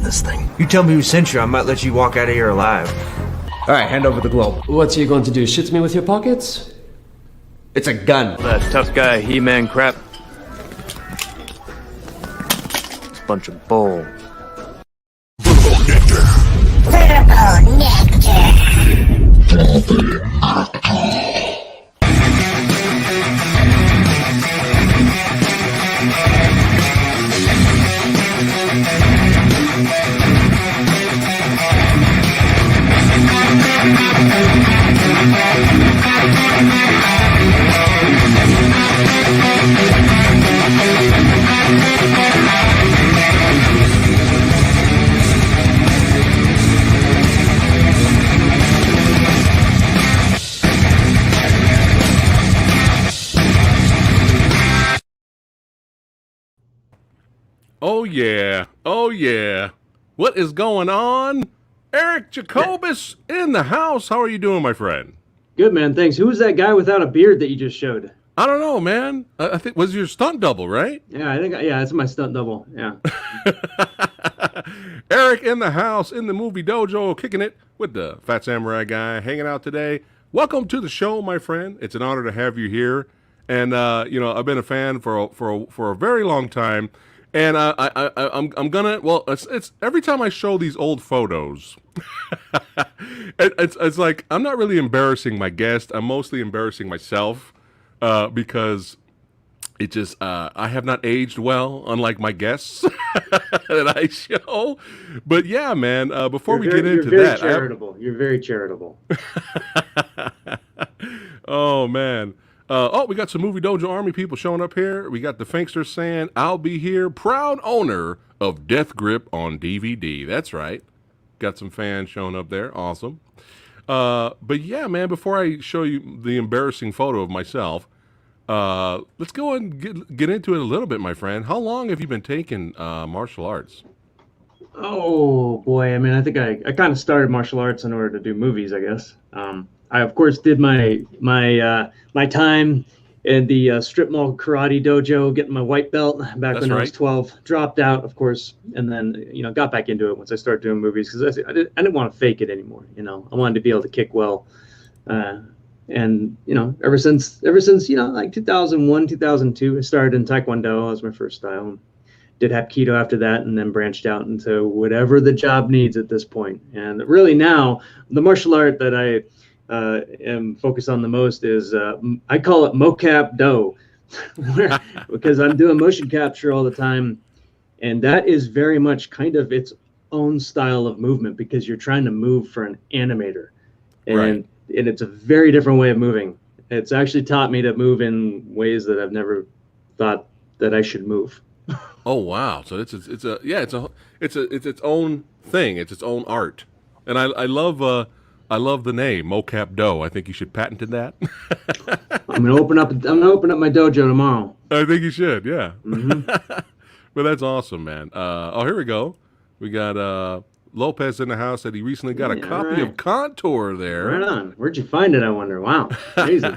this thing. You tell me who sent you, I might let you walk out of here alive. All right, hand over the globe. What's you going to do, shoot me with your pockets? It's a gun. That tough guy, He-Man crap. It's a bunch of bull. Oh yeah, oh yeah. What is going on? Eric Jacobus in the house. How are you doing, my friend? Good, man, thanks. Who was that guy without a beard that you just showed? I don't know, man. I think was your stunt double, right? Yeah, it's my stunt double. Yeah. Eric in the house, in the movie dojo, kicking it with the Phat Samurai Guy, hanging out today. Welcome to the show, my friend. It's an honor to have you here. And I've been a fan for a very long time. And I'm gonna, well, it's every time I show these old photos, it's like I'm not really embarrassing my guest. I'm mostly embarrassing myself because it just I have not aged well, unlike my guests that I show. But yeah, man, before we get into that, you're very charitable. Oh man. We got some Movie Dojo Army people showing up here. We got the Finkster saying, I'll be here, proud owner of Death Grip on DVD. That's right. Got some fans showing up there. Awesome. But yeah, man, before I show you the embarrassing photo of myself, let's go and get into it a little bit, my friend. How long have you been taking martial arts? Oh, boy. I mean, I think I kind of started martial arts in order to do movies, I guess. I, of course, did my time in the strip mall karate dojo, getting my white belt back when I was 12. Dropped out, of course, and then got back into it once I started doing movies because I didn't want to fake it anymore. I wanted to be able to kick well, and ever since like 2001, 2002, I started in Taekwondo. That was my first style. Did Hapkido after that, and then branched out into whatever the job needs at this point. And really now, the martial art that I am focused on the most is I call it mocap do, because I'm doing motion capture all the time, and that is very much kind of its own style of movement because you're trying to move for an animator, and it's a very different way of moving. It's actually taught me to move in ways that I've never thought that I should move. Oh wow! So it's its own thing. It's its own art, and I love the name Mocap Do. I think you should patent that. I'm gonna open up my dojo tomorrow. I think you should. Yeah. Mm-hmm. But that's awesome, man. Here we go. We got Lopez in the house that he recently got a copy of Contour there. Right on. Where'd you find it? I wonder. Wow, crazy.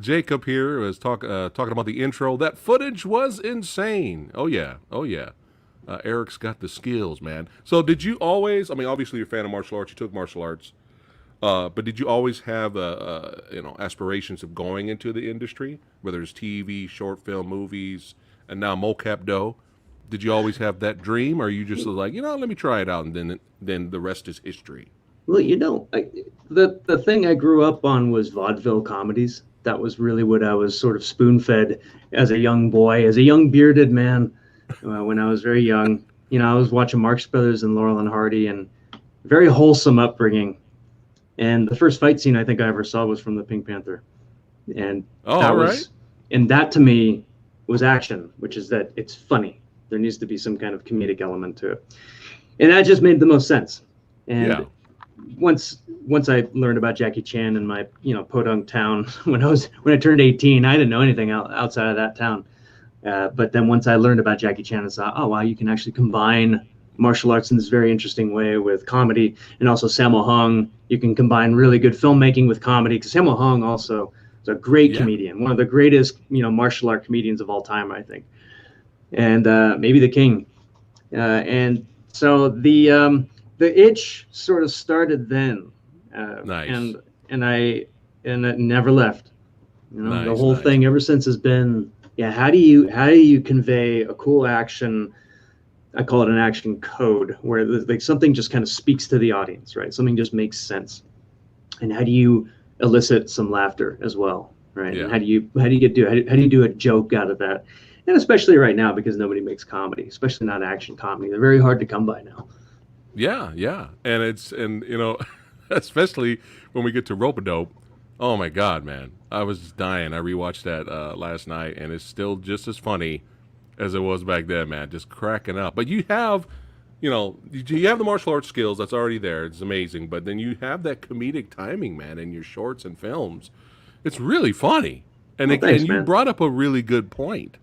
Jacob here was talking about the intro. That footage was insane. Oh yeah. Eric's got the skills, man. So did you always? I mean, obviously you're a fan of martial arts. You took martial arts, but did you always have aspirations of going into the industry, whether it's TV, short film, movies, and now mocap do? Did you always have that dream, or are you just like, let me try it out, and then the rest is history? Well, the thing I grew up on was vaudeville comedies. That was really what I was sort of spoon-fed as a young boy, as a young bearded man. When I was very young, I was watching Marx Brothers and Laurel and Hardy, and very wholesome upbringing. And the first fight scene I think I ever saw was from the Pink Panther, and that to me was action, which is that it's funny. There needs to be some kind of comedic element to it, and that just made the most sense. And once I learned about Jackie Chan in my podunk town when I turned 18, I didn't know anything outside of that town. But then once I learned about Jackie Chan, I thought, oh wow, you can actually combine martial arts in this very interesting way with comedy, and also Sammo Hung. You can combine really good filmmaking with comedy, because Sammo Hung also is a great comedian, one of the greatest martial art comedians of all time, I think, and maybe the king. And So the itch sort of started then, Nice. and it never left. You know, the Nice, whole nice. thing ever since has been, yeah, how do you convey a cool action? I call it an action code, where like something just kind of speaks to the audience, right? Something just makes sense. And how do you elicit some laughter as well, right? Yeah. And how do you do a joke out of that? And especially right now, because nobody makes comedy, especially not action comedy. They're very hard to come by now. Yeah, yeah. And you know, especially when we get to Rope-a-Dope. Oh my God, man. I was just dying. I rewatched that last night, and it's still just as funny as it was back then, man. Just cracking up. But you have, you know, you have the martial arts skills. That's already there. It's amazing. But then you have that comedic timing, man, in your shorts and films. It's really funny. And, Thanks, and you man. brought up a really good point,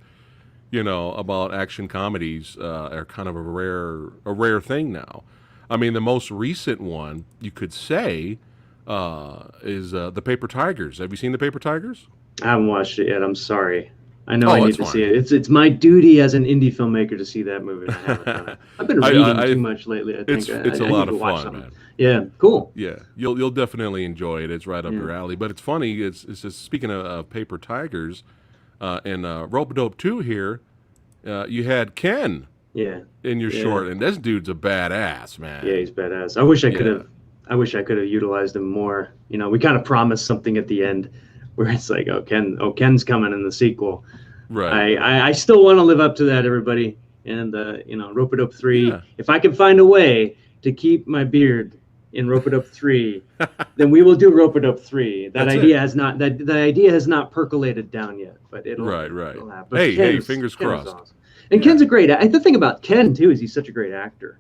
you know, about action comedies are kind of a rare thing now. I mean, the most recent one you could say is The Paper Tigers. Have you seen The Paper Tigers? I haven't watched it yet. I'm sorry. I know Oh, I need it's to fine. see it. It's my duty as an indie filmmaker to see that movie. I haven't done it. I've been reading too much lately. I think It's a I lot need to of watch fun, something. man. Yeah, cool. Yeah, you'll definitely enjoy it. It's right up your alley. But it's funny. It's just speaking of Paper Tigers, and Rope-a-Dope 2 here, you had Ken Yeah, in your Yeah. short, and this dude's a badass, man. yeah, he's badass. I wish I could Yeah. have. I wish I could have utilized him more. You know, we kind of promised something at the end, where it's like, Ken's coming in the sequel. Right. I still want to live up to that, everybody. And you know, Rope-a-Dope 3. Yeah. If I can find a way to keep my beard in Rope-a-Dope 3, then we will do Rope-a-Dope 3. That That's idea it. has not that the idea has not percolated down yet, but it'll Right. it'll happen. But Hey, fingers Ken is crossed. awesome. And Yeah. Ken's a great. The thing about Ken too is he's such a great actor.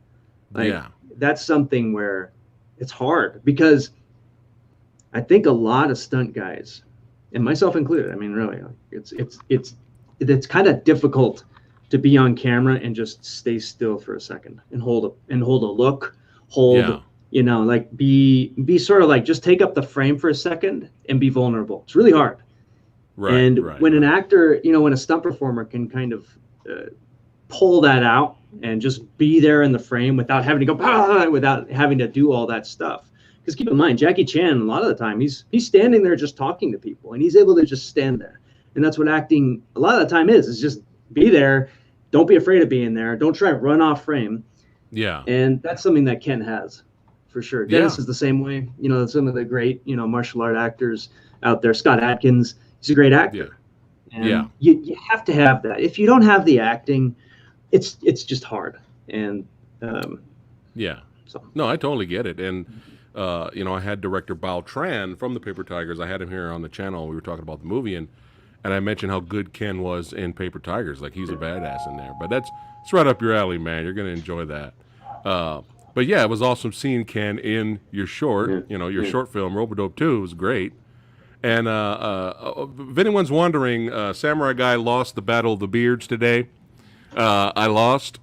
Like, Yeah. that's something where it's hard, because I think a lot of stunt guys, and myself included, I mean, really, it's kind of difficult to be on camera and just stay still for a second and hold a look, Yeah. you know, like be sort of like, just take up the frame for a second and be vulnerable. It's really hard. Right. And right. when an actor, you know, when a stunt performer can kind of pull that out and just be there in the frame without having to go, without having to do all that stuff. Because keep in mind, Jackie Chan, a lot of the time, he's standing there just talking to people, and he's able to just stand there. And that's what acting a lot of the time is just be there. Don't be afraid of being there. Don't try to run off frame. Yeah. And that's something that Ken has, for sure. Dennis Yeah. is the same way. You know, some of the great, you know, martial art actors out there. Scott Adkins, he's a great actor. And Yeah. you have to have that. If you don't have the acting, it's just hard. And Yeah. so No, I totally get it. And, you know, I had director Bao Tran from The Paper Tigers. I had him here on the channel. We were talking about the movie, and I mentioned how good Ken was in Paper Tigers. Like, he's a badass in there. But it's right up your alley, man. You're going to enjoy that. But, yeah, it was awesome seeing Ken in your short, you know, your short film, Rope-a-Dope 2. It was great. And if anyone's wondering, Samurai Guy lost the Battle of the Beards today. I lost.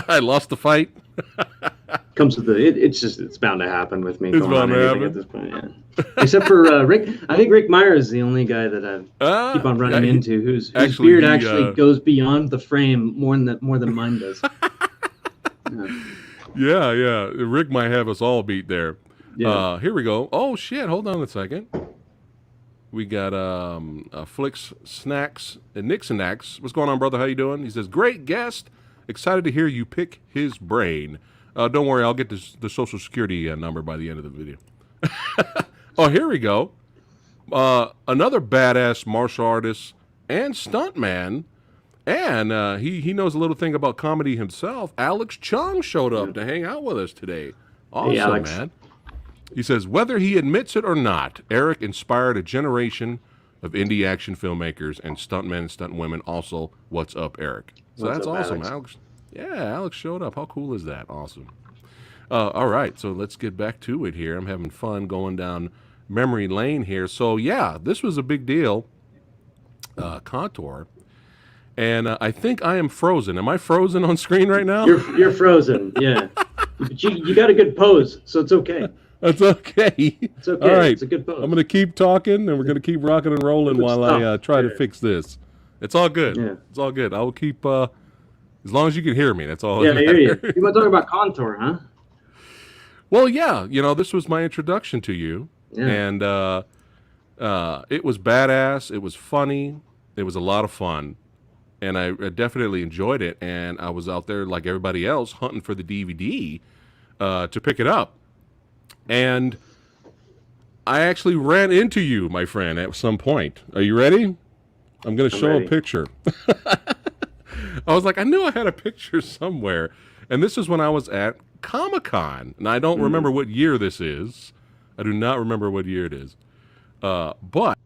I lost the fight. comes with it's bound to happen with me. It's going bound on to anything happen. at this point, yeah. Except for Rick. I think Rick Meyer is the only guy that I keep on running into whose actually, beard he, actually goes beyond the frame more than mine does. Yeah, yeah. Rick might have us all beat there. Yeah. Here we go. Oh shit! Hold on a second. We got Flicks Snacks and Nixon Snacks. What's going on, brother? How you doing? He says, "Great guest. Excited to hear you pick his brain." Don't worry, I'll get the social security number by the end of the video. Oh, here we go. Another badass martial artist and stuntman. And he knows a little thing about comedy himself. Alex Chung showed up to hang out with us today. Awesome, Alex. man. He says, whether he admits it or not, Eric inspired a generation of indie action filmmakers and stuntmen and stuntwomen. Also, what's up, Eric? So What's that's up, awesome. Alex? Alex. Yeah, Alex showed up. How cool is that? Awesome. All right, so let's get back to it here. I'm having fun going down memory lane here. So, yeah, this was a big deal, Contour. And I think I am frozen. Am I frozen on screen right now? You're frozen, yeah. But you got a good pose, so it's okay. That's okay. It's okay. All right. It's a good pose. I'm going to keep talking, and we're going to keep rocking and rolling Good while I stuff. try to Yeah. fix this. It's all good. Yeah. It's all good. I will keep As long as you can hear me, that's all Yeah, that I hear you. matters. You want to talk about Contour, huh? Well, yeah, this was my introduction to you, Yeah. and it was badass. It was funny. It was a lot of fun, and I definitely enjoyed it. And I was out there like everybody else hunting for the DVD to pick it up, and I actually ran into you, my friend, at some point. Are you ready? I'm going to show ready. a picture. I was like, I knew I had a picture somewhere. And this is when I was at Comic-Con. And I don't remember what year this is. I do not remember what year it is. But.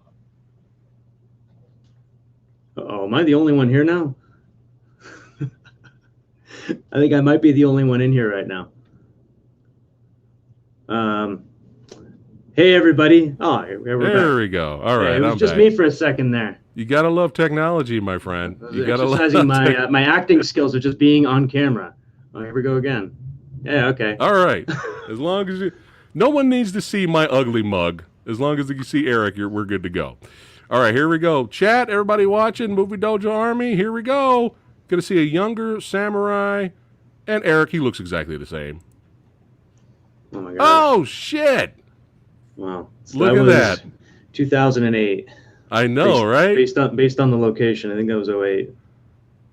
Uh-oh, am I the only one here now? I think I might be the only one in here right now. Hey, everybody. Oh, we're There back. we go. All right, It was I'm just back. me for a second there. You gotta love technology, my friend. You gotta love Exercising my acting skills of just being on camera. Oh, here we go again. Yeah, okay. All right. As long as no one needs to see my ugly mug. As long as you see Eric, we're good to go. All right, here we go. Chat, everybody watching Movie Dojo Army. Here we go. Gonna see a younger samurai, and Eric. He looks exactly the same. Oh my god. Oh shit! Wow. So Look at that. 2008. I know, right? Based on the location, I think that was 08.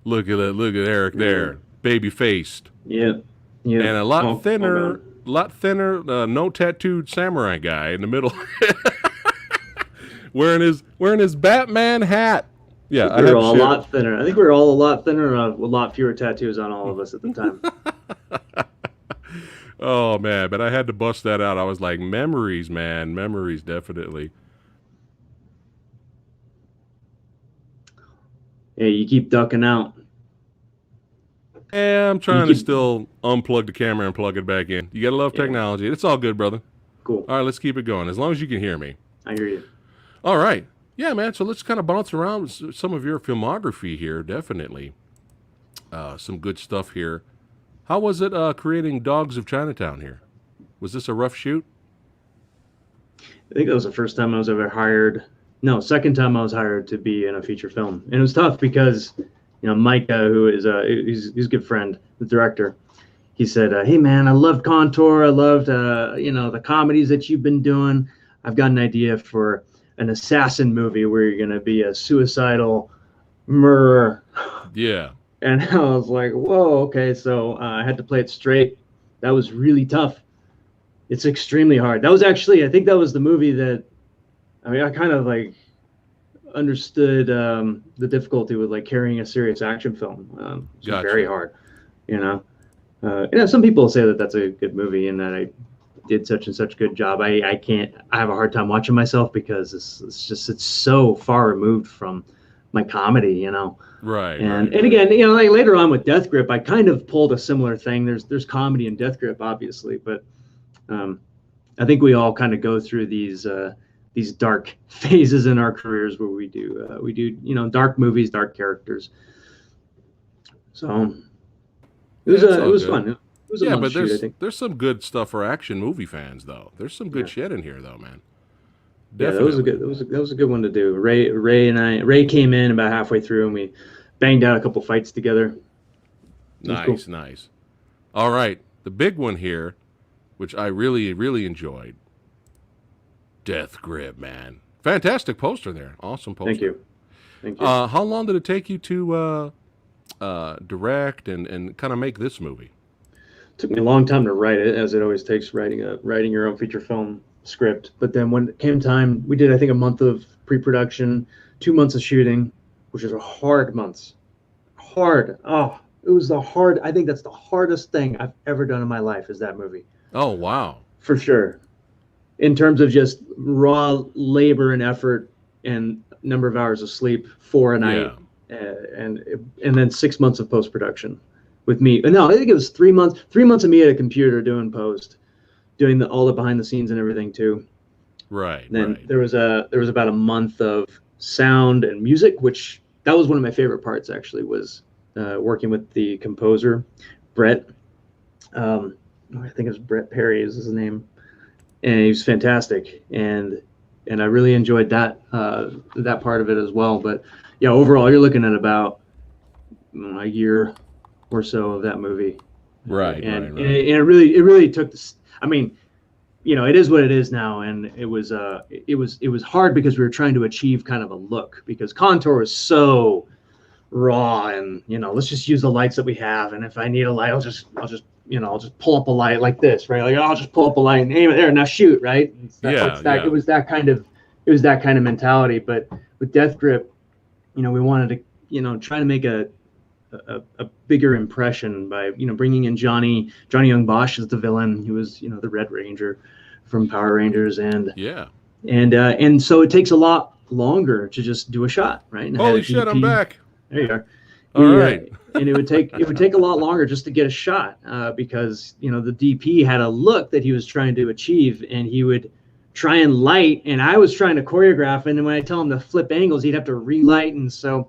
Look at that. Look at Eric there, baby faced, Yeah. Yeah. and a lot Oh, thinner. God. Lot thinner, no tattooed samurai guy in the middle, wearing his Batman hat. Yeah, We were all a lot thinner. I think we were all a lot thinner and a lot fewer tattoos on all of us at the time. Oh man, but I had to bust that out. I was like, memories, man, memories, definitely. Yeah, you keep ducking out. Yeah, I'm trying to still unplug the camera and plug it back in. You gotta love technology. It's all good, brother. Cool. All right, let's keep it going. As long as you can hear me. I hear you. All right. Yeah, man. So let's kind of bounce around some of your filmography here. Definitely. Some good stuff here. How was it creating Dogs of Chinatown here? Was this a rough shoot? I think that was the first time I was ever hired. No, second time I was hired to be in a feature film. And it was tough because, Micah, who is he's a good friend, the director, he said, hey, man, I loved Contour. I loved, the comedies that you've been doing. I've got an idea for an assassin movie where you're going to be a suicidal murderer. Yeah. And I was like, whoa, okay. So I had to play it straight. That was really tough. It's extremely hard. That was actually, I think that was the movie that, I kind of understood the difficulty with carrying a serious action film. It's Gotcha. Very hard, some people say that that's a good movie and that I did such and such good job. I have a hard time watching myself because it's so far removed from my comedy, Right. And again, later on with Death Grip, I kind of pulled a similar thing. There's comedy in Death Grip, obviously, but I think we all kind of go through these dark phases in our careers where we do dark movies, dark characters. So it was fun. It was a month shoot, I think. There's some good stuff for action movie fans though. There's some good shit in here though, man. Yeah, Definitely. that was a good one to do. Ray came in about halfway through and we banged out a couple fights together. Nice, cool. Nice. All right, the big one here, which I really, really enjoyed. Death Grip, man. Fantastic poster there. Awesome poster. Thank you. How long did it take you to direct and kind of make this movie? It took me a long time to write it, as it always takes writing your own feature film script. But then when it came time, we did, I think, a month of pre-production, 2 months of shooting, which is a hard months. Hard. Oh, it was I think that's the hardest thing I've ever done in my life is that movie. Oh, wow. For sure. In terms of just raw labor and effort and number of hours of sleep for a night, and then 6 months of post-production with me. No, I think it was 3 months. 3 months of me at a computer doing post, doing all the behind the scenes and everything too. Right. And then right. there was about a month of sound and music, which that was one of my favorite parts actually, was working with the composer, Brett. I think it was Brett Perry is his name. And he was fantastic, and I really enjoyed that part of it as well. But yeah, overall, you're looking at about a year or so of that movie. Right, and right. and it really took this. I mean, it is what it is now, and it was hard because we were trying to achieve kind of a look, because Contour is so raw, and let's just use the lights that we have, and if I need a light, I'll just pull up a light like this, right? Like, I'll just pull up a light and aim it there, now shoot, right? It was that kind of mentality. But with Death Grip, we wanted to try to make a bigger impression by bringing in Johnny Young Bosch as the villain. He was the Red Ranger from Power Rangers, and so it takes a lot longer to just do a shot, right? And Holy shit, I'm back. There you are. All right. And it would take a lot longer just to get a shot, because the DP had a look that he was trying to achieve, and he would try and light, and I was trying to choreograph, and then when I tell him to flip angles, he'd have to relight, and so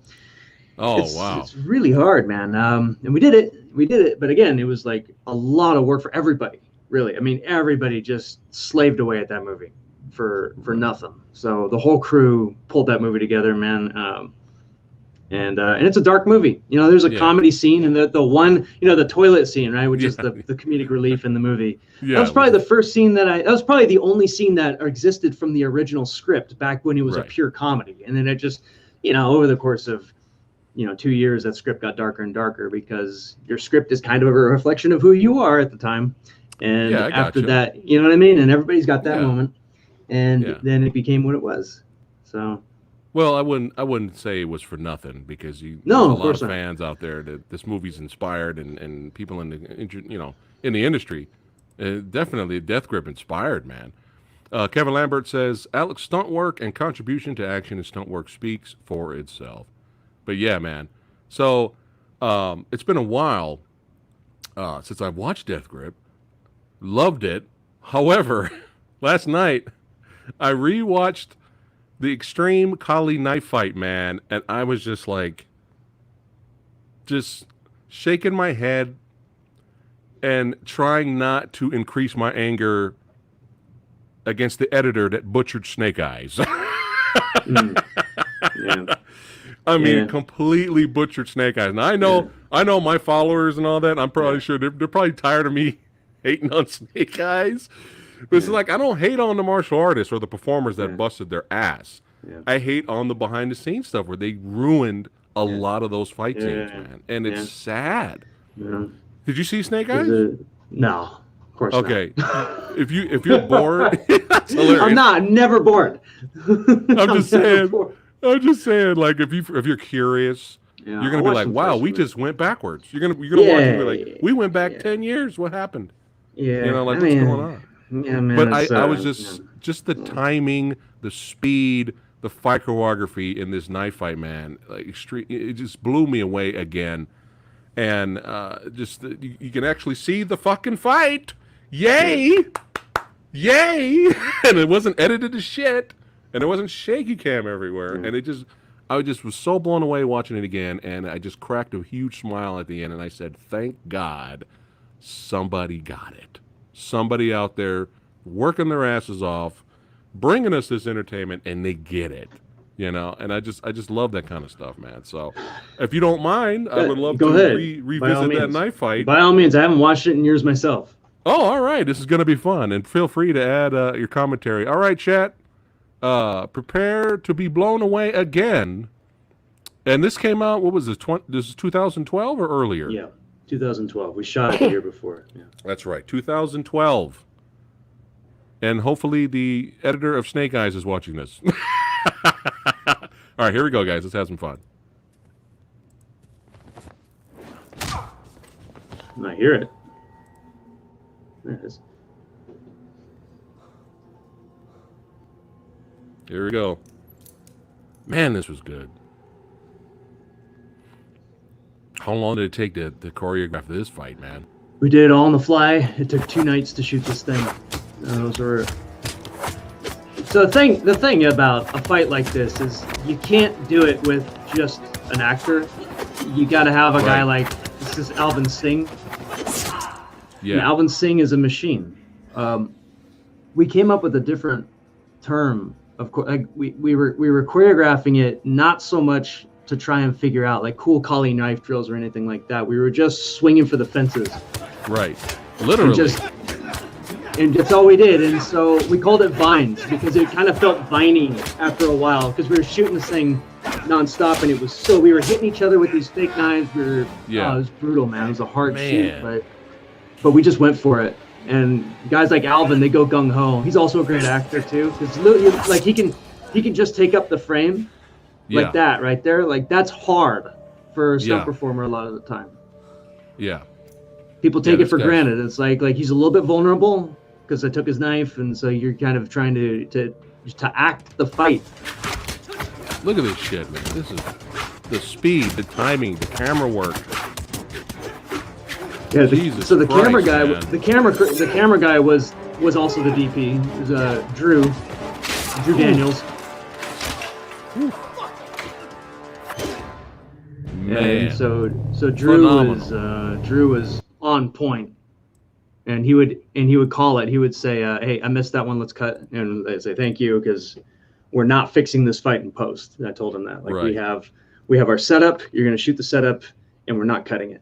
it's really hard, man. And we did it, but again, it was like a lot of work for everybody, really. I mean, everybody just slaved away at that movie for nothing. So the whole crew pulled that movie together, man. And it's a dark movie. There's a comedy scene, and the one, the toilet scene, right, which is the comedic relief in the movie. Yeah, that was probably the first scene that was probably the only scene that existed from the original script back when it was a pure comedy. And then it just, over the course of 2 years, that script got darker and darker, because your script is kind of a reflection of who you are at the time. And after that, you know what I mean? And everybody's got that moment. And then it became what it was. So. Well, I wouldn't say it was for nothing, because there's a lot of fans out there that this movie's inspired, and people in the industry, definitely Death Grip inspired, man. Kevin Lambert says Alex' stunt work and contribution to action and stunt work speaks for itself. But yeah, man. So it's been a while since I've watched Death Grip. Loved it. However, last night I rewatched the Extreme Kali knife fight, man, and I was just like, just shaking my head and trying not to increase my anger against the editor that butchered Snake Eyes. I mean, completely butchered Snake Eyes. And I know my followers and all that. I'm probably sure they're probably tired of me hating on Snake Eyes. But it's like, I don't hate on the martial artists or the performers that busted their ass. I hate on the behind-the-scenes stuff where they ruined a lot of those fight scenes, man. And it's sad. Did you see Snake Eyes? No, of course not. Okay. if you're bored, that's hilarious. I'm never bored. I'm just saying, like, if you're curious, you're gonna be like, wow, we just went backwards. You're gonna watch and be like, we went back 10 years. What happened? What's going on? Yeah, man. But I was just the timing, the speed, the fight choreography in this knife fight, man. Like, extreme, it just blew me away again. And you can actually see the fucking fight. Yay! Yay! And it wasn't edited to shit. And it wasn't shaky cam everywhere. And I just was so blown away watching it again. And I just cracked a huge smile at the end. And I said, thank God somebody got it. Somebody out there working their asses off, bringing us this entertainment, and they get it. And I just love that kind of stuff, man. So if you don't mind, I would love to revisit that knife fight. By all means, I haven't watched it in years myself. Oh, all right. This is going to be fun. And feel free to add your commentary. All right, chat. Prepare to be blown away again. And this came out, what was this? This is 2012 or earlier? Yeah, 2012. We shot it the year before. Yeah. That's right, 2012. And hopefully the editor of Snake Eyes is watching this. All right, here we go, guys. Let's have some fun. I hear it. There it is. Here we go. Man, this was good. How long did it take to choreograph this fight, man? We did it all on the fly. It took 2 nights to shoot this thing. Those were... So the thing about a fight like this is you can't do it with just an actor. You got to have a guy like, this is Alvin Singh. Yeah. And Alvin Singh is a machine. We came up with a different term. Of course, like we were choreographing it not so much to try and figure out like cool Kali knife drills or anything like that. We were just swinging for the fences. Right. Literally. And that's all we did. And so we called it vines because it kind of felt viney after a while because we were shooting this thing nonstop, and it was we were hitting each other with these fake knives. It was brutal, man. It was a hard shoot, but we just went for it. And guys like Alvin, they go gung ho. He's also a great actor too, because like he can just take up the frame like that right there. Like that's hard for a stunt performer a lot of the time. Yeah. People take it for granted. It's like he's a little bit vulnerable because I took his knife, and so you're kind of trying to act the fight. Look at this shit, man. This is the speed, the timing, the camera work. Yeah. Jesus so the Christ, camera guy, man. the camera guy was also the DP. It was Drew Daniels. Man. And so Drew was on point, and he would call it. He would say, "Hey, I missed that one. Let's cut." And I'd say, "Thank you," because we're not fixing this fight in post. And I told him that. Like we have our setup. You're going to shoot the setup, and we're not cutting it.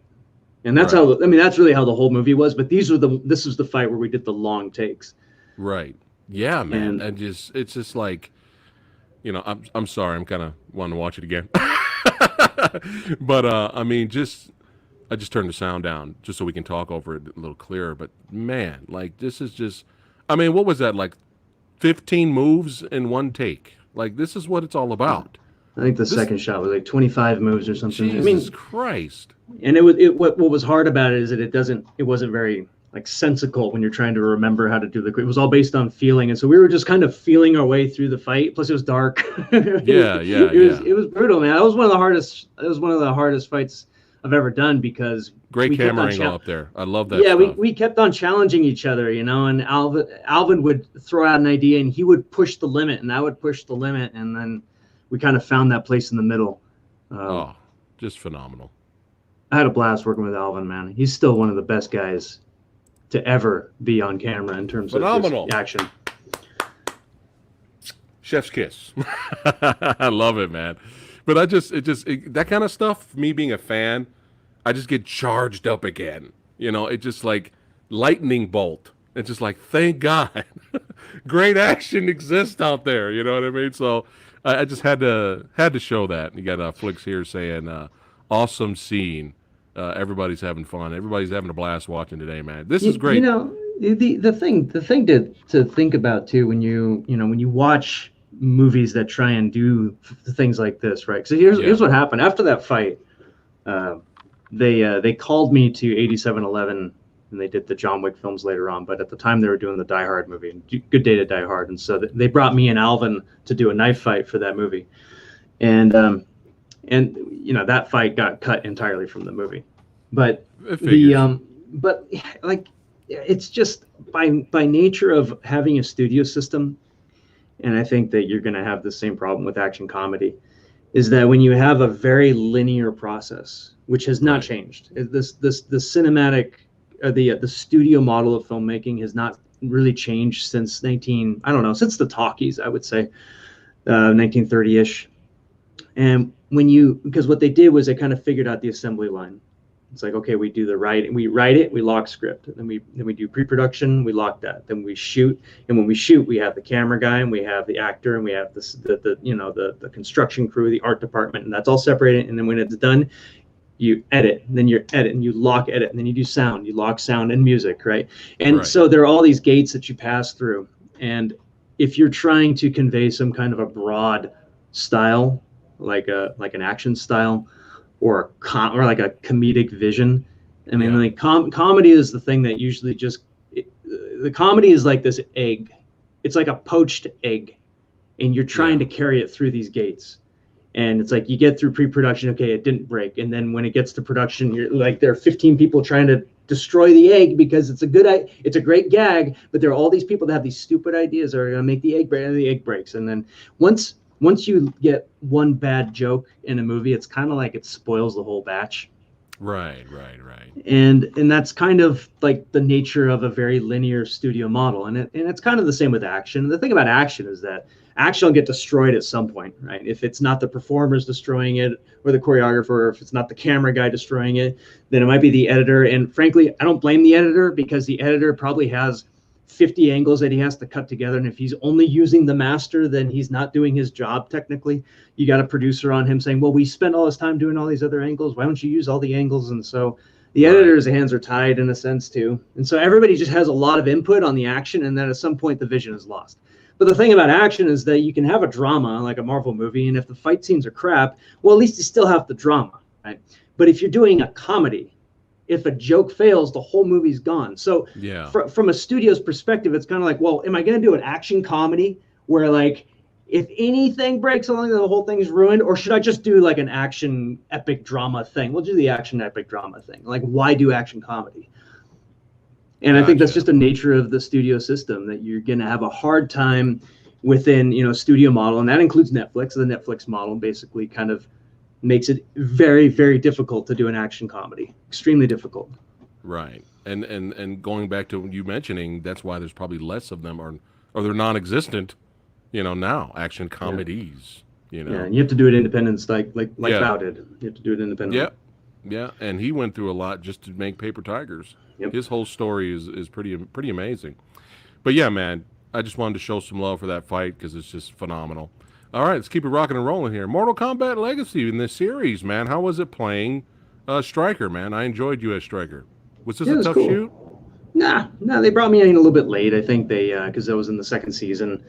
And that's how. I mean, that's really how the whole movie was. But this was the fight where we did the long takes. Right. Yeah, man. And it's just like, I'm sorry. I'm kind of wanting to watch it again. But I mean, I just turned the sound down just so we can talk over it a little clearer. But man, like this is just, I mean, what was that, like 15 moves in one take? Like this is what it's all about. I think the second shot was like 25 moves or something. Jesus Christ! And what was hard about it is that it wasn't very like sensical when you're trying to remember how to do it was all based on feeling, and so we were just kind of feeling our way through the fight. Plus it was dark. It was brutal, man. That was one of the hardest fights I've ever done because great camera angle up there. I love that. Yeah, stuff. we kept on challenging each other, and Alvin would throw out an idea and he would push the limit and I would push the limit, and then we kind of found that place in the middle. Just phenomenal. I had a blast working with Alvin, man. He's still one of the best guys to ever be on camera in terms of action. Chef's kiss. I love it, man. But that kind of stuff, me being a fan, I just get charged up again. It just like lightning bolt. It's just like, thank God, great action exists out there. You know what I mean? So I just had to show that. You got Flicks here saying, awesome scene. Everybody's having fun. Everybody's having a blast watching today, man. This is great. The thing to think about too when you watch movies that try and do things like this, right? So here's what happened after that fight. They called me to 8711, and they did the John Wick films later on. But at the time, they were doing the Die Hard movie, Good Day to Die Hard, and so they brought me and Alvin to do a knife fight for that movie, and that fight got cut entirely from the movie. But it's just by nature of having a studio system, and I think that you're going to have the same problem with action comedy, is that when you have a very linear process, which has not changed, the cinematic, the studio model of filmmaking has not really changed since since the talkies, I would say, 1930-ish. And because what they did was they kind of figured out the assembly line. It's like, okay, we write it, we lock script, then we do pre-production, we lock that, then we shoot, and when we shoot, we have the camera guy, and we have the actor, and we have the construction crew, the art department, and that's all separated. And then when it's done, you edit, and then you edit, and you lock edit, and then you do sound, you lock sound and music, right? And so there are all these gates that you pass through, and if you're trying to convey some kind of a broad style, like an action style, or like a comedic vision. I mean, like comedy is the thing that usually the comedy is like this egg. It's like a poached egg, and you're trying to carry it through these gates. And it's like you get through pre-production, okay, it didn't break, and then when it gets to production, you're like there are 15 people trying to destroy the egg because it's a great gag, but there are all these people that have these stupid ideas that are gonna make the egg break, and the egg breaks. And then once you get one bad joke in a movie, it's kind of like it spoils the whole batch. Right. And that's kind of like the nature of a very linear studio model, and it's kind of the same with action. The thing about action is that action will get destroyed at some point, right? If it's not the performers destroying it or the choreographer, or if it's not the camera guy destroying it, then it might be the editor. And frankly, I don't blame the editor, because the editor probably has 50 angles that he has to cut together, and if he's only using the master, then he's not doing his job technically. You got a producer on him saying, well, we spent all this time doing all these other angles, why don't you use all the angles? And so the editor's hands are tied in a sense too, and so everybody just has a lot of input on the action, and then at some point the vision is lost. But the thing about action is that you can have a drama like a Marvel movie, and if the fight scenes are crap, well, at least you still have the drama, right? But if you're doing a comedy, if a joke fails, the whole movie's gone. So from a studio's perspective, it's kind of like, well, am I going to do an action comedy where, like, if anything breaks along, the whole thing's ruined? Or should I just do like an action epic drama thing? We'll do the action epic drama thing. Like, why do action comedy? And I think that's just the nature of the studio system, that you're going to have a hard time within, studio model. And that includes Netflix. The Netflix model basically kind of makes it very, very difficult to do an action comedy. Extremely difficult. Right. And going back to you mentioning, that's why there's probably less of them, or they're non-existent, now, action comedies, Yeah, and you have to do it independent, like Phat did. You have to do it independently. Yeah, and he went through a lot just to make Paper Tigers. Yep. His whole story is pretty amazing. But yeah, man, I just wanted to show some love for that fight because it's just phenomenal. All right, let's keep it rocking and rolling here. Mortal Kombat Legacy in this series, man. How was it playing Stryker, man? I enjoyed you as Stryker. Was this a tough shoot? Nah, they brought me in a little bit late. I think because I was in the second season,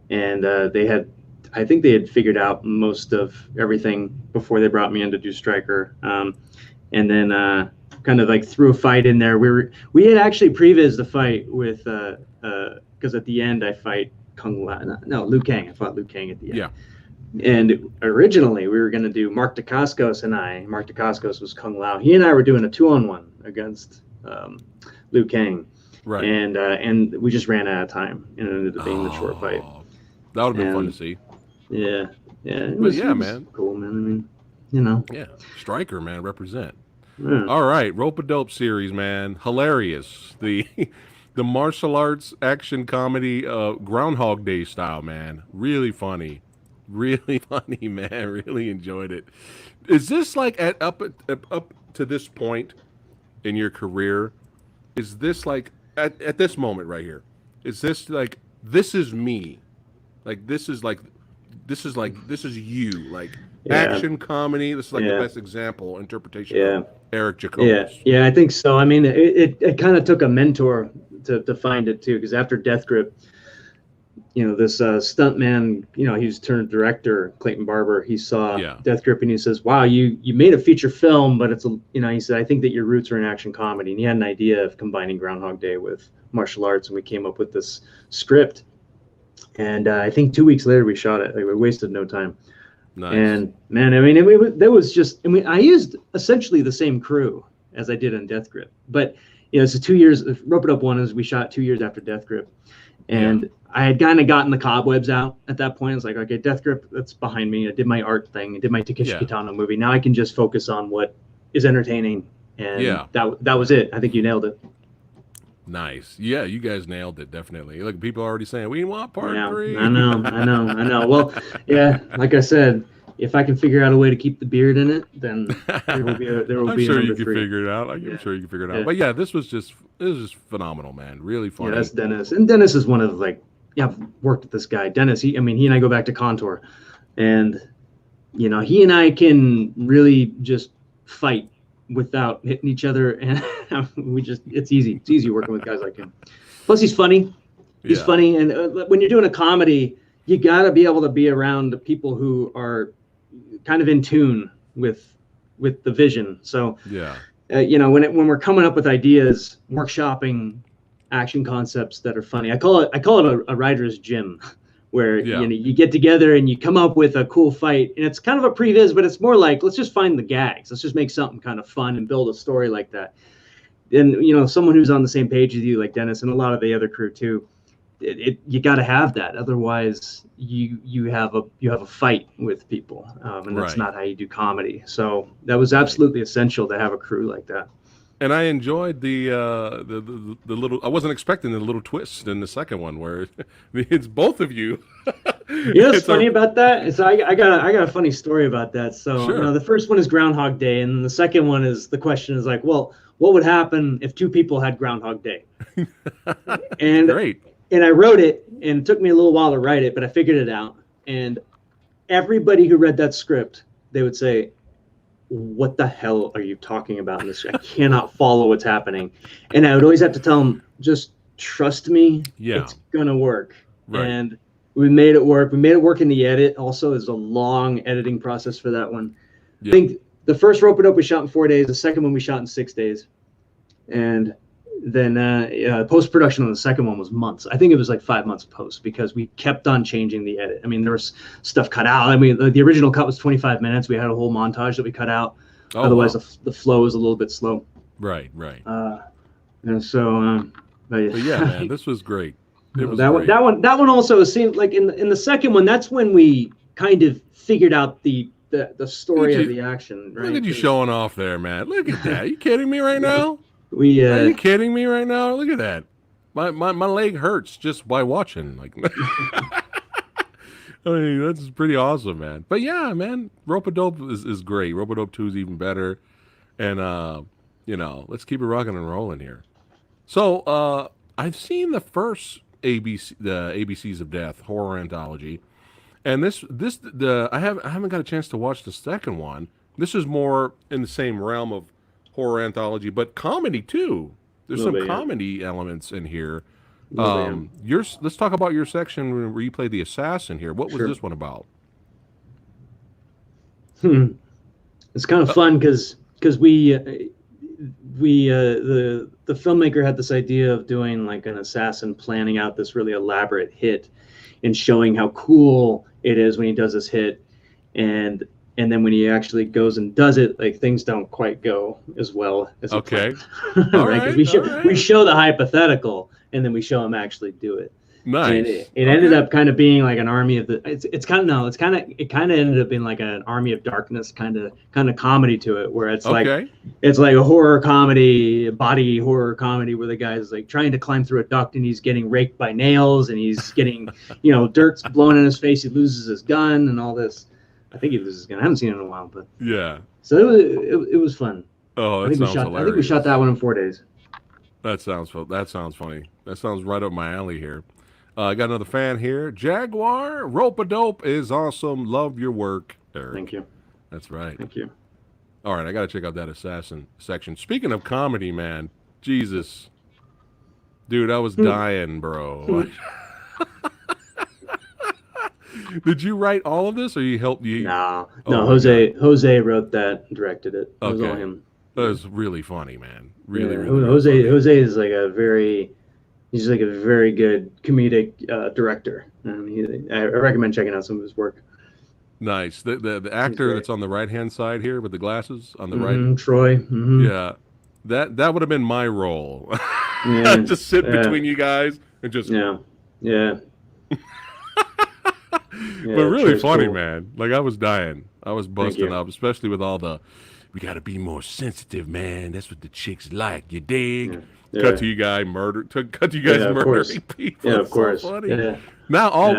and I think they had figured out most of everything before they brought me in to do Stryker. And then kind of like threw a fight in there. We had actually previs the fight with because at the end I fight Liu Kang. I fought Liu Kang at the end. Yeah. And originally we were going to do Mark Dacascos and I. Mark Dacascos was Kung Lao. He and I were doing a 2-on-1 against Liu Kang. Right. And we just ran out of time, and it ended up being the short fight. That would have been fun to see. Yeah. It was man. Cool, man. I mean, Yeah. Stryker, man, represent. Yeah. All right, Rope-a-Dope series, man. Hilarious. The martial arts action comedy Groundhog Day style, man. Really funny. Really funny, man. Really enjoyed it. Is this like up to this point in your career? Is this like at this moment right here? Is this like this is me? Like this is you, like action comedy. This is like the best example interpretation of Eric Jacobus. Yeah, I think so. I mean, it kind of took a mentor to find it too, because after Death Grip, this stuntman, he's turned director, Clayton Barber. He saw Death Grip and he says, "Wow, you made a feature film, but it's he said, I think that your roots are in action comedy." And he had an idea of combining Groundhog Day with martial arts, and we came up with this script. And I think 2 weeks later we shot it. Like, we wasted no time. Nice. And man, I mean, I used essentially the same crew as I did on Death Grip, but it's 2 years. Rope It Up one is we shot 2 years after Death Grip, and I had kind of gotten the cobwebs out at that point. It's like, okay, Death Grip, that's behind me. I did my art thing. I did my Takeshi Kitano movie. Now I can just focus on what is entertaining. And that was it. I think you nailed it. Nice. Yeah, you guys nailed it, definitely. Look, people are already saying, we want part 3. I know. Well, yeah, like I said, if I can figure out a way to keep the beard in it, then there will be a I'm sure you can 3. figure it out. I'm sure you can figure it out. But yeah, this was just phenomenal, man. Really funny. Yeah, that's Dennis. And Dennis is one of I've worked with this guy. Dennis, he and I go back to Contour. And, he and I can really just fight without hitting each other, and it's easy working with guys like him. Plus he's funny. He's funny, and when you're doing a comedy, you got to be able to be around people who are kind of in tune with the vision. So when we're coming up with ideas, workshopping action concepts that are funny, I call it a writer's gym, where you get together and you come up with a cool fight, and it's kind of a previs, but it's more like, let's just find the gags. Let's just make something kind of fun and build a story like that. And someone who's on the same page as you, like Dennis and a lot of the other crew too, you got to have that. Otherwise, you have a fight with people, and that's Right. not how you do comedy. So that was absolutely essential to have a crew like that. And I enjoyed the little. I wasn't expecting the little twist in the second one where it's both of you. You know what's It's funny about that? Is I got a funny story about that. So Sure. the first one is Groundhog Day, and the second one is the question is like, well, what would happen if two people had Groundhog Day? And Great. and I wrote it, and it took me a little while to write it, but I figured it out. And everybody who read that script, they would say, what the hell are you talking about in this? I cannot follow what's happening. And I would always have to tell them, just trust me. Yeah. It's going to work. Right. And we made it work. We made it work in the edit. Also, there's a long editing process for that one. Yeah. I think the first Rope-A-Dope we shot in 4 days. The second one we shot in 6 days. And then post-production on the second one was months. I think it was like 5 months post because we kept on changing the edit. I mean, there was stuff cut out. I mean, the original cut was 25 minutes. We had a whole montage that we cut out. Oh, Otherwise, wow. the flow was a little bit slow. Right. And so, But yeah, man, this was great. It was that great. one also seemed like in the second one. That's when we kind of figured out the story of the action. Right? Look at you showing off there, man. Look at that. Are you kidding me right now? We Are you kidding me right now? Look at that. My leg hurts just by watching. Like, I mean, that's pretty awesome, man. But yeah, man, Rope-A-Dope is great. Rope-A-Dope 2 is even better. And let's keep it rocking and rolling here. So I've seen the first the ABCs of Death horror anthology, and I haven't got a chance to watch the second one. This is more in the same realm of horror anthology, but comedy too. There's some comedy elements in here. Let's talk about your section where you play the assassin here. What was this one about? It's kind of fun because the filmmaker had this idea of doing like an assassin, planning out this really elaborate hit and showing how cool it is when he does this hit, and then when he actually goes and does it, like things don't quite go as well as Okay. right? Because we show the hypothetical and then we show him actually do it. Nice. And it ended up kind of being like an army of it kind of ended up being like an army of darkness kind of comedy to it, where it's like a horror comedy, body horror comedy, where the guy's like trying to climb through a duct and he's getting raked by nails and he's getting dirt's blown in his face, he loses his gun and all this. I think he loses his gun. I haven't seen it in a while, but yeah. So it was fun. Oh, that sounds hilarious. I think we shot that one in 4 days. That sounds funny. That sounds right up my alley here. I got another fan here. Jaguar, Rope-A-Dope is awesome. Love your work, Eric. Thank you. That's right. Thank you. All right, I got to check out that assassin section. Speaking of comedy, man, Jesus. Dude, I was dying, bro. Did you write all of this, or you helped you? No, Jose wrote that and directed it. It was all him. That was really funny, man. Really. Jose is like he's like a very good comedic director. I recommend checking out some of his work. Nice. The actor that's on the right hand side here with the glasses on the right, Troy. Yeah, that would have been my role. Just sit between you guys and just yeah. But really funny, cool. man. Like I was dying. I was busting up, especially with all the. We got to be more sensitive, man. That's what the chicks like. You dig? Yeah. Cut to you guys murdering people. Yeah, of course. So funny. Yeah. Now all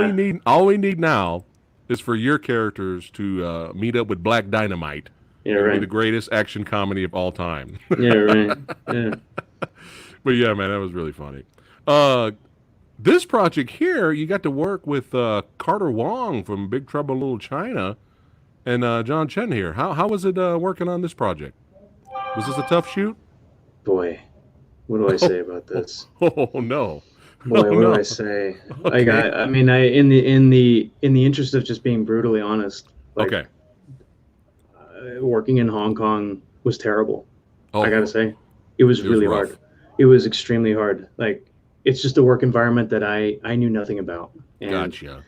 we need now is for your characters to meet up with Black Dynamite. Yeah, and right. be the greatest action comedy of all time. Yeah, right. Yeah. But yeah, man, that was really funny. This project here, you got to work with Carter Wong from Big Trouble in Little China and John Chen here. How was it working on this project? Was this a tough shoot? Boy, what do I say about this? Oh no. Boy, what do I say? Okay. Like I mean, in the interest of just being brutally honest, like, working in Hong Kong was terrible. I gotta say, it was really hard. It was extremely hard. Like, it's just a work environment that I knew nothing about. And Gotcha.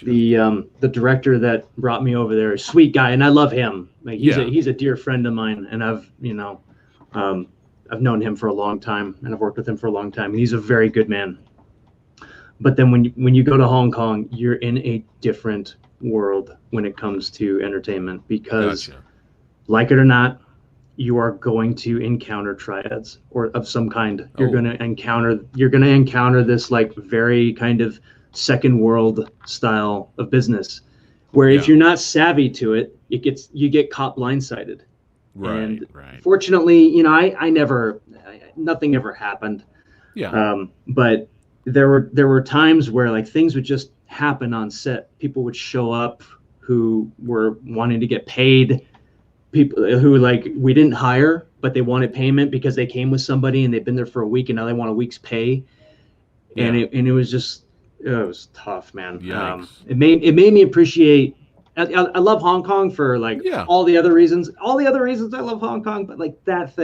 The director that brought me over there, a sweet guy, and I love him. Like he's a dear friend of mine, and I've known him for a long time, and I've worked with him for a long time, and he's a very good man. But then when you go to Hong Kong, you're in a different world when it comes to entertainment because, Gotcha. like it or not, you are going to encounter triads or of some kind. You're Oh. going to encounter this like very kind of second world style of business, where if Yeah. you're not savvy to it, you get caught blindsided. Right. And Right. fortunately, nothing ever happened. Yeah. But there were times where like things would just happen on set. People would show up who were wanting to get paid. People who like we didn't hire, but they wanted payment because they came with somebody and they've been there for a week and now they want a week's pay. And Yeah. it was just it was tough, man. Yikes. It made me appreciate. I love Hong Kong for like Yeah. all the other reasons. All the other reasons I love Hong Kong, but like that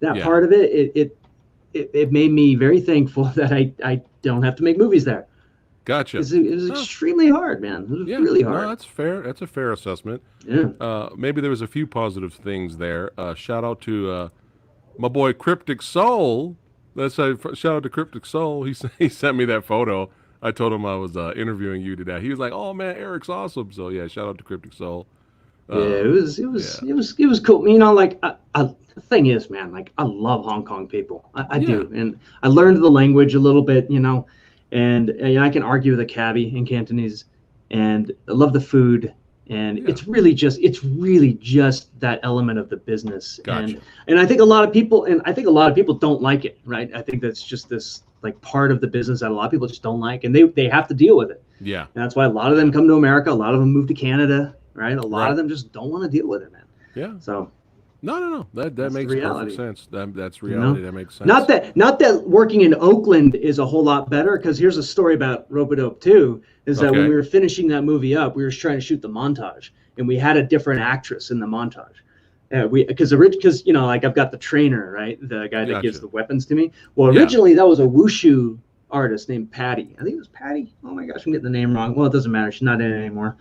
Yeah. part of it made me very thankful that I don't have to make movies there. Gotcha. It was extremely hard, man. It was really hard. No, that's fair. That's a fair assessment. Yeah. Maybe there was a few positive things there. Shout out to my boy Cryptic Soul. Shout out to Cryptic Soul. He sent me that photo. I told him I was interviewing you today. He was like, "Oh man, Eric's awesome." So yeah, shout out to Cryptic Soul. It was cool. You know, like the thing is, man, like I love Hong Kong people. I do, and I learned the language a little bit, you know, and I can argue with a cabbie in Cantonese, and I love the food, and it's really just that element of the business. Gotcha. And I think a lot of people don't like it, right? I think that's just this like part of the business that a lot of people just don't like, and they have to deal with it. Yeah. And that's why a lot of them come to America. A lot of them move to Canada, right? A lot of them just don't want to deal with it, man. Yeah. So No. That makes perfect sense. That's reality. That makes sense. not that working in Oakland is a whole lot better, because here's a story about Rope-a-Dope 2, is that when we were finishing that movie up, we were trying to shoot the montage, and we had a different actress in the montage. Because you know, like I've got the trainer, right, the guy that gives the weapons to me. Well, originally that was a wushu artist named Patty. I think it was Patty. Oh my gosh, I'm getting the name wrong. Well, it doesn't matter. She's not in it anymore.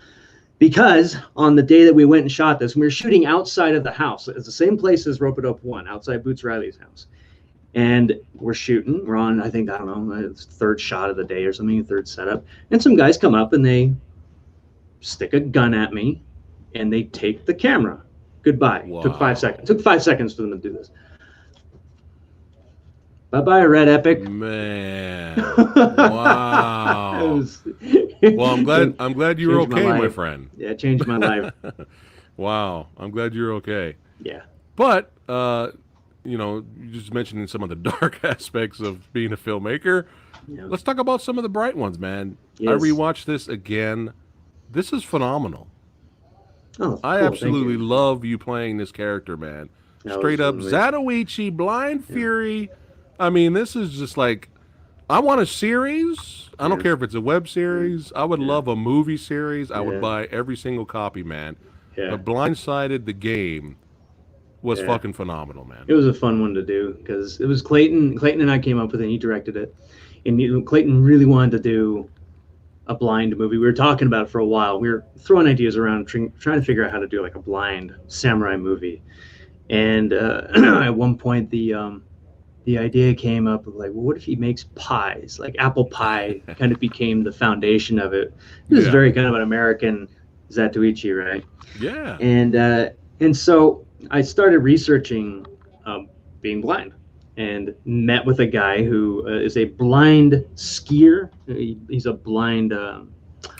Because on the day that we went and shot this, we were shooting outside of the house. It's the same place as Rope-a-Dope 1, outside Boots Riley's house. And we're shooting. We're on, I think, I don't know, it's third shot of the day or something, third setup. And some guys come up and they stick a gun at me and they take the camera. Goodbye. Wow. Took 5 seconds. Took 5 seconds for them to do this. Bye-bye, Red Epic. Man. Wow. Well, I'm glad you were okay, my friend. Yeah, it changed my life. Wow. I'm glad you're okay. Yeah. But you know, you just mentioning some of the dark aspects of being a filmmaker. Yeah. Let's talk about some of the bright ones, man. Yes. I rewatched this again. This is phenomenal. Oh, I cool, absolutely thank you. love you playing this character, man. That Straight up was Zatoichi, Blind Fury. I mean, this is just like, I want a series. I don't care if it's a web series. I would love a movie series. I would buy every single copy, man. Yeah. But Blindsided, the game, was fucking phenomenal, man. It was a fun one to do because it was Clayton. Clayton and I came up with it, and he directed it. And Clayton really wanted to do a blind movie. We were talking about it for a while. We were throwing ideas around, trying to figure out how to do like a blind samurai movie. And at one point, the idea came up of like, well, what if he makes pies? Like apple pie kind of became the foundation of it. It was very kind of an American Zatoichi, right? Yeah. And so I started researching being blind, and met with a guy who is a blind skier. He's a blind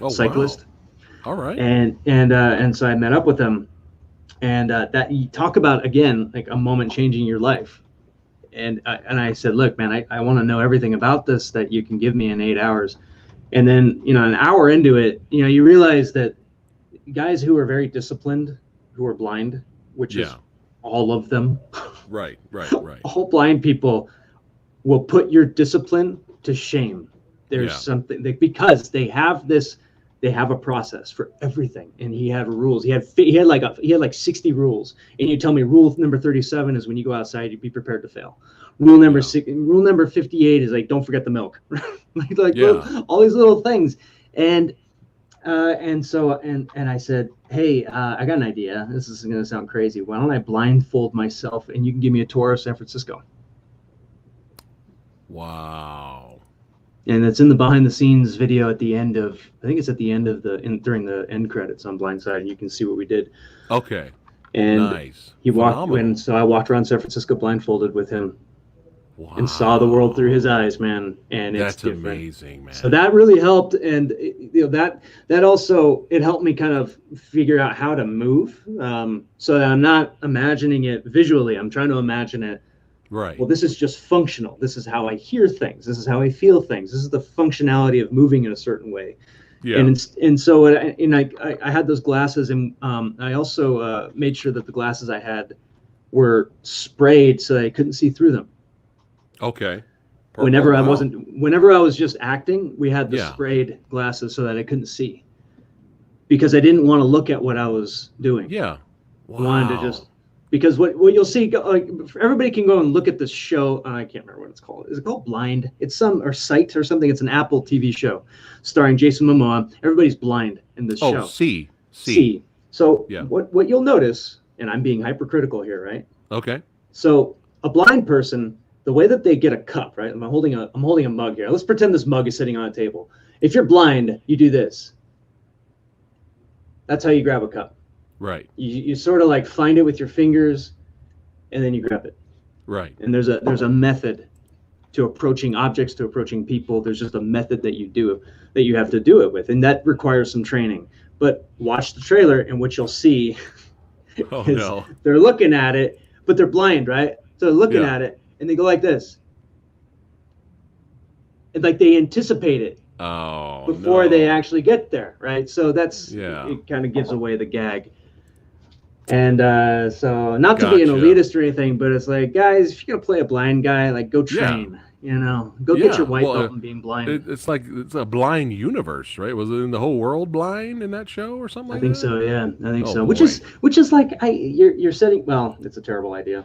cyclist. Wow. All right. And so I met up with him, and that you talk about again like a moment changing your life. And I said, look, man, I want to know everything about this that you can give me in 8 hours. And then, you know, an hour into it, you know, you realize that guys who are very disciplined, who are blind, which is all of them. Right. All blind people will put your discipline to shame. There's something because they have a process for everything, and he had rules. He had like 60 rules, and you tell me rule number 37 is when you go outside, you be prepared to fail. Rule number 58 is like don't forget the milk. All these little things, and so I said, hey, I got an idea. This is going to sound crazy. Why don't I blindfold myself, and you can give me a tour of San Francisco? Wow. And it's in the behind the scenes video at the end of, I think it's at the end of during the end credits on Blindside, and you can see what we did. Okay. And Nice. he walked Phenomenal. in, so I walked around San Francisco blindfolded with him Wow. and saw the world through his eyes, man. And it's That's different. amazing, man. So that really helped, and that also, it helped me kind of figure out how to move, so that I'm not imagining it visually. I'm trying to imagine it. Right. Well, this is just functional. This is how I hear things. This is how I feel things. This is the functionality of moving in a certain way. Yeah. And so I had those glasses, and I also made sure that the glasses I had were sprayed so that I couldn't see through them. Okay. Whenever I Wow. whenever I was just acting, we had the Yeah. sprayed glasses so that I couldn't see, because I didn't want to look at what I was doing. Yeah. I wanted to Wow. just, because what you'll see, like, everybody can go and look at this show. I can't remember what it's called. Is it called Blind? It's or Sight or something. It's an Apple TV show starring Jason Momoa. Everybody's blind in this show. See. So Yeah. what you'll notice, and I'm being hypercritical here, right? Okay. So a blind person, the way that they get a cup, right? I'm holding a mug here. Let's pretend this mug is sitting on a table. If you're blind, you do this. That's how you grab a cup. Right. You sort of like find it with your fingers, and then you grab it. Right. And there's a method to approaching objects, to approaching people. There's just a method that you have to do it with, and that requires some training. But watch the trailer, and what you'll see Oh is no. they're looking at it, but they're blind, right? So they're looking Yeah. at it, and they go like this. And like they anticipate it Oh. before no. they actually get there, right? So Yeah. it kind of gives away the gag. And so, not to be an Gotcha. elitist or anything, but it's like, guys, if you're gonna play a blind guy, like, go train. Go get Yeah, your white well, belt in being blind. It's like it's a blind universe, right? Was it in the whole world blind in that show or something like I think that? so, yeah. I think Oh, so. boy. Which is like, you're setting. Well, it's a terrible idea.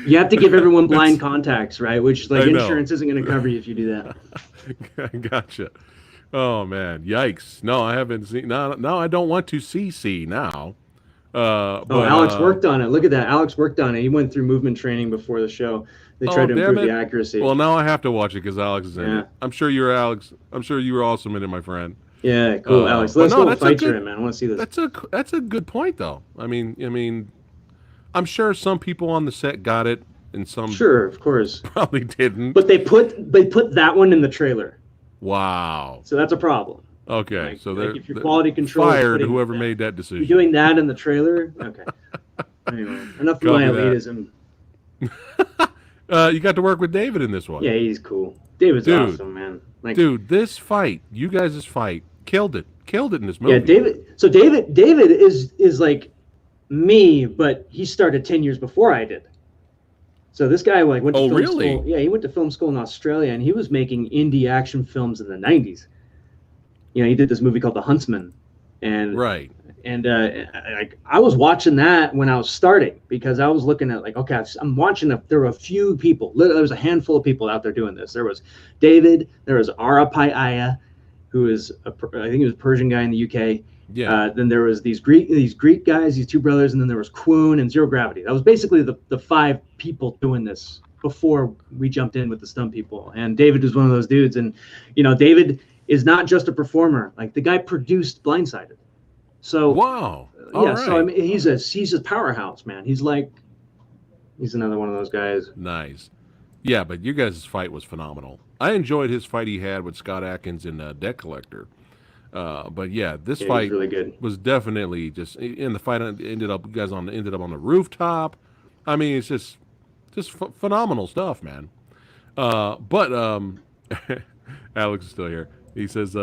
You have to give everyone blind contacts, right? Which, like, I know. insurance isn't going to cover you if you do that. Gotcha. Oh man, yikes! No, I haven't seen. No, I don't want to see now. But, Alex worked on it. Look at that. Alex worked on it. He went through movement training before the show. They tried to damn improve it. the accuracy. Well, now I have to watch it because Alex is in Yeah. it. I'm sure you're Alex. I'm sure you were awesome in it, my friend. Yeah, cool, Alex. but Let's no, go that's a fight good- you in, man. I want to see this. That's a good point though. I mean, I'm sure some people on the set got it and some Sure, of course. probably didn't. But they put that one in the trailer, Wow. so that's a problem. Okay, Like- so like they're if your quality control is fired putting whoever that- made that You're decision. doing that in the trailer? Okay. Anyway, enough of my Copy that. elitism. You got to work with David in this one. Yeah, he's cool. David's Dude. awesome, man. Like, Dude, this fight, you guys' fight, killed it in this movie. yeah, David. So David is like me, but he started 10 years before I did. So this guy like went to Oh, film really? school. Yeah, he went to film school in Australia, and he was making indie action films in the 90s. You know, he did this movie called The Huntsman, and Right. And I was watching that when I was starting, because I was looking at like, okay, I'm watching. There were a few people. There was a handful of people out there doing this. There was David. There was Arapai Aya, who is I think he was a Persian guy in the UK. Yeah. Then there was these Greek guys, these two brothers, and then there was Quoon and Zero Gravity. That was basically the 5 people doing this before we jumped in with the stunt people. And David was one of those dudes. And David is not just a performer. Like, the guy produced Blindsided. So Wow. yeah, All so I right. mean, he's a powerhouse, man. He's another one of those guys. Nice. Yeah, but you guys' fight was phenomenal. I enjoyed his fight he had with Scott Adkins in Debt Collector. But yeah, this Yeah, fight he's really good. was definitely just in the fight ended up on the rooftop. I mean, it's just phenomenal stuff, man. But Alex is still here. He says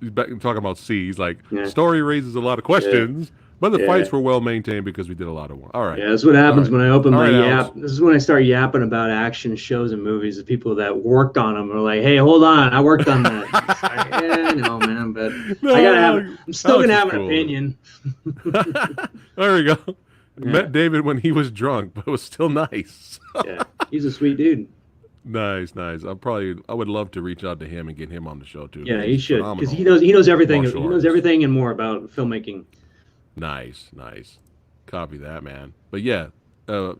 he's back talking about C. He's like, Yeah. story raises a lot of questions, but the Yeah. fights were well maintained because we did a lot of work. All right. Yeah, that's what happens All right. when I open All my right, yap. Alex. This is when I start yapping about action shows and movies. The people that worked on them are like, "Hey, hold on, I worked on that." It's like, yeah, no, man, but No, I gotta have. Alex- I'm still Alex gonna is have an cool. opinion. There we go. Yeah. Met David when he was drunk, but it was still nice. Yeah, he's a sweet dude. Nice. I would love to reach out to him and get him on the show too. Yeah, he He's should, because phenomenal. he knows everything. martial He knows artist. everything and more about filmmaking. Nice. Copy that, man. But yeah,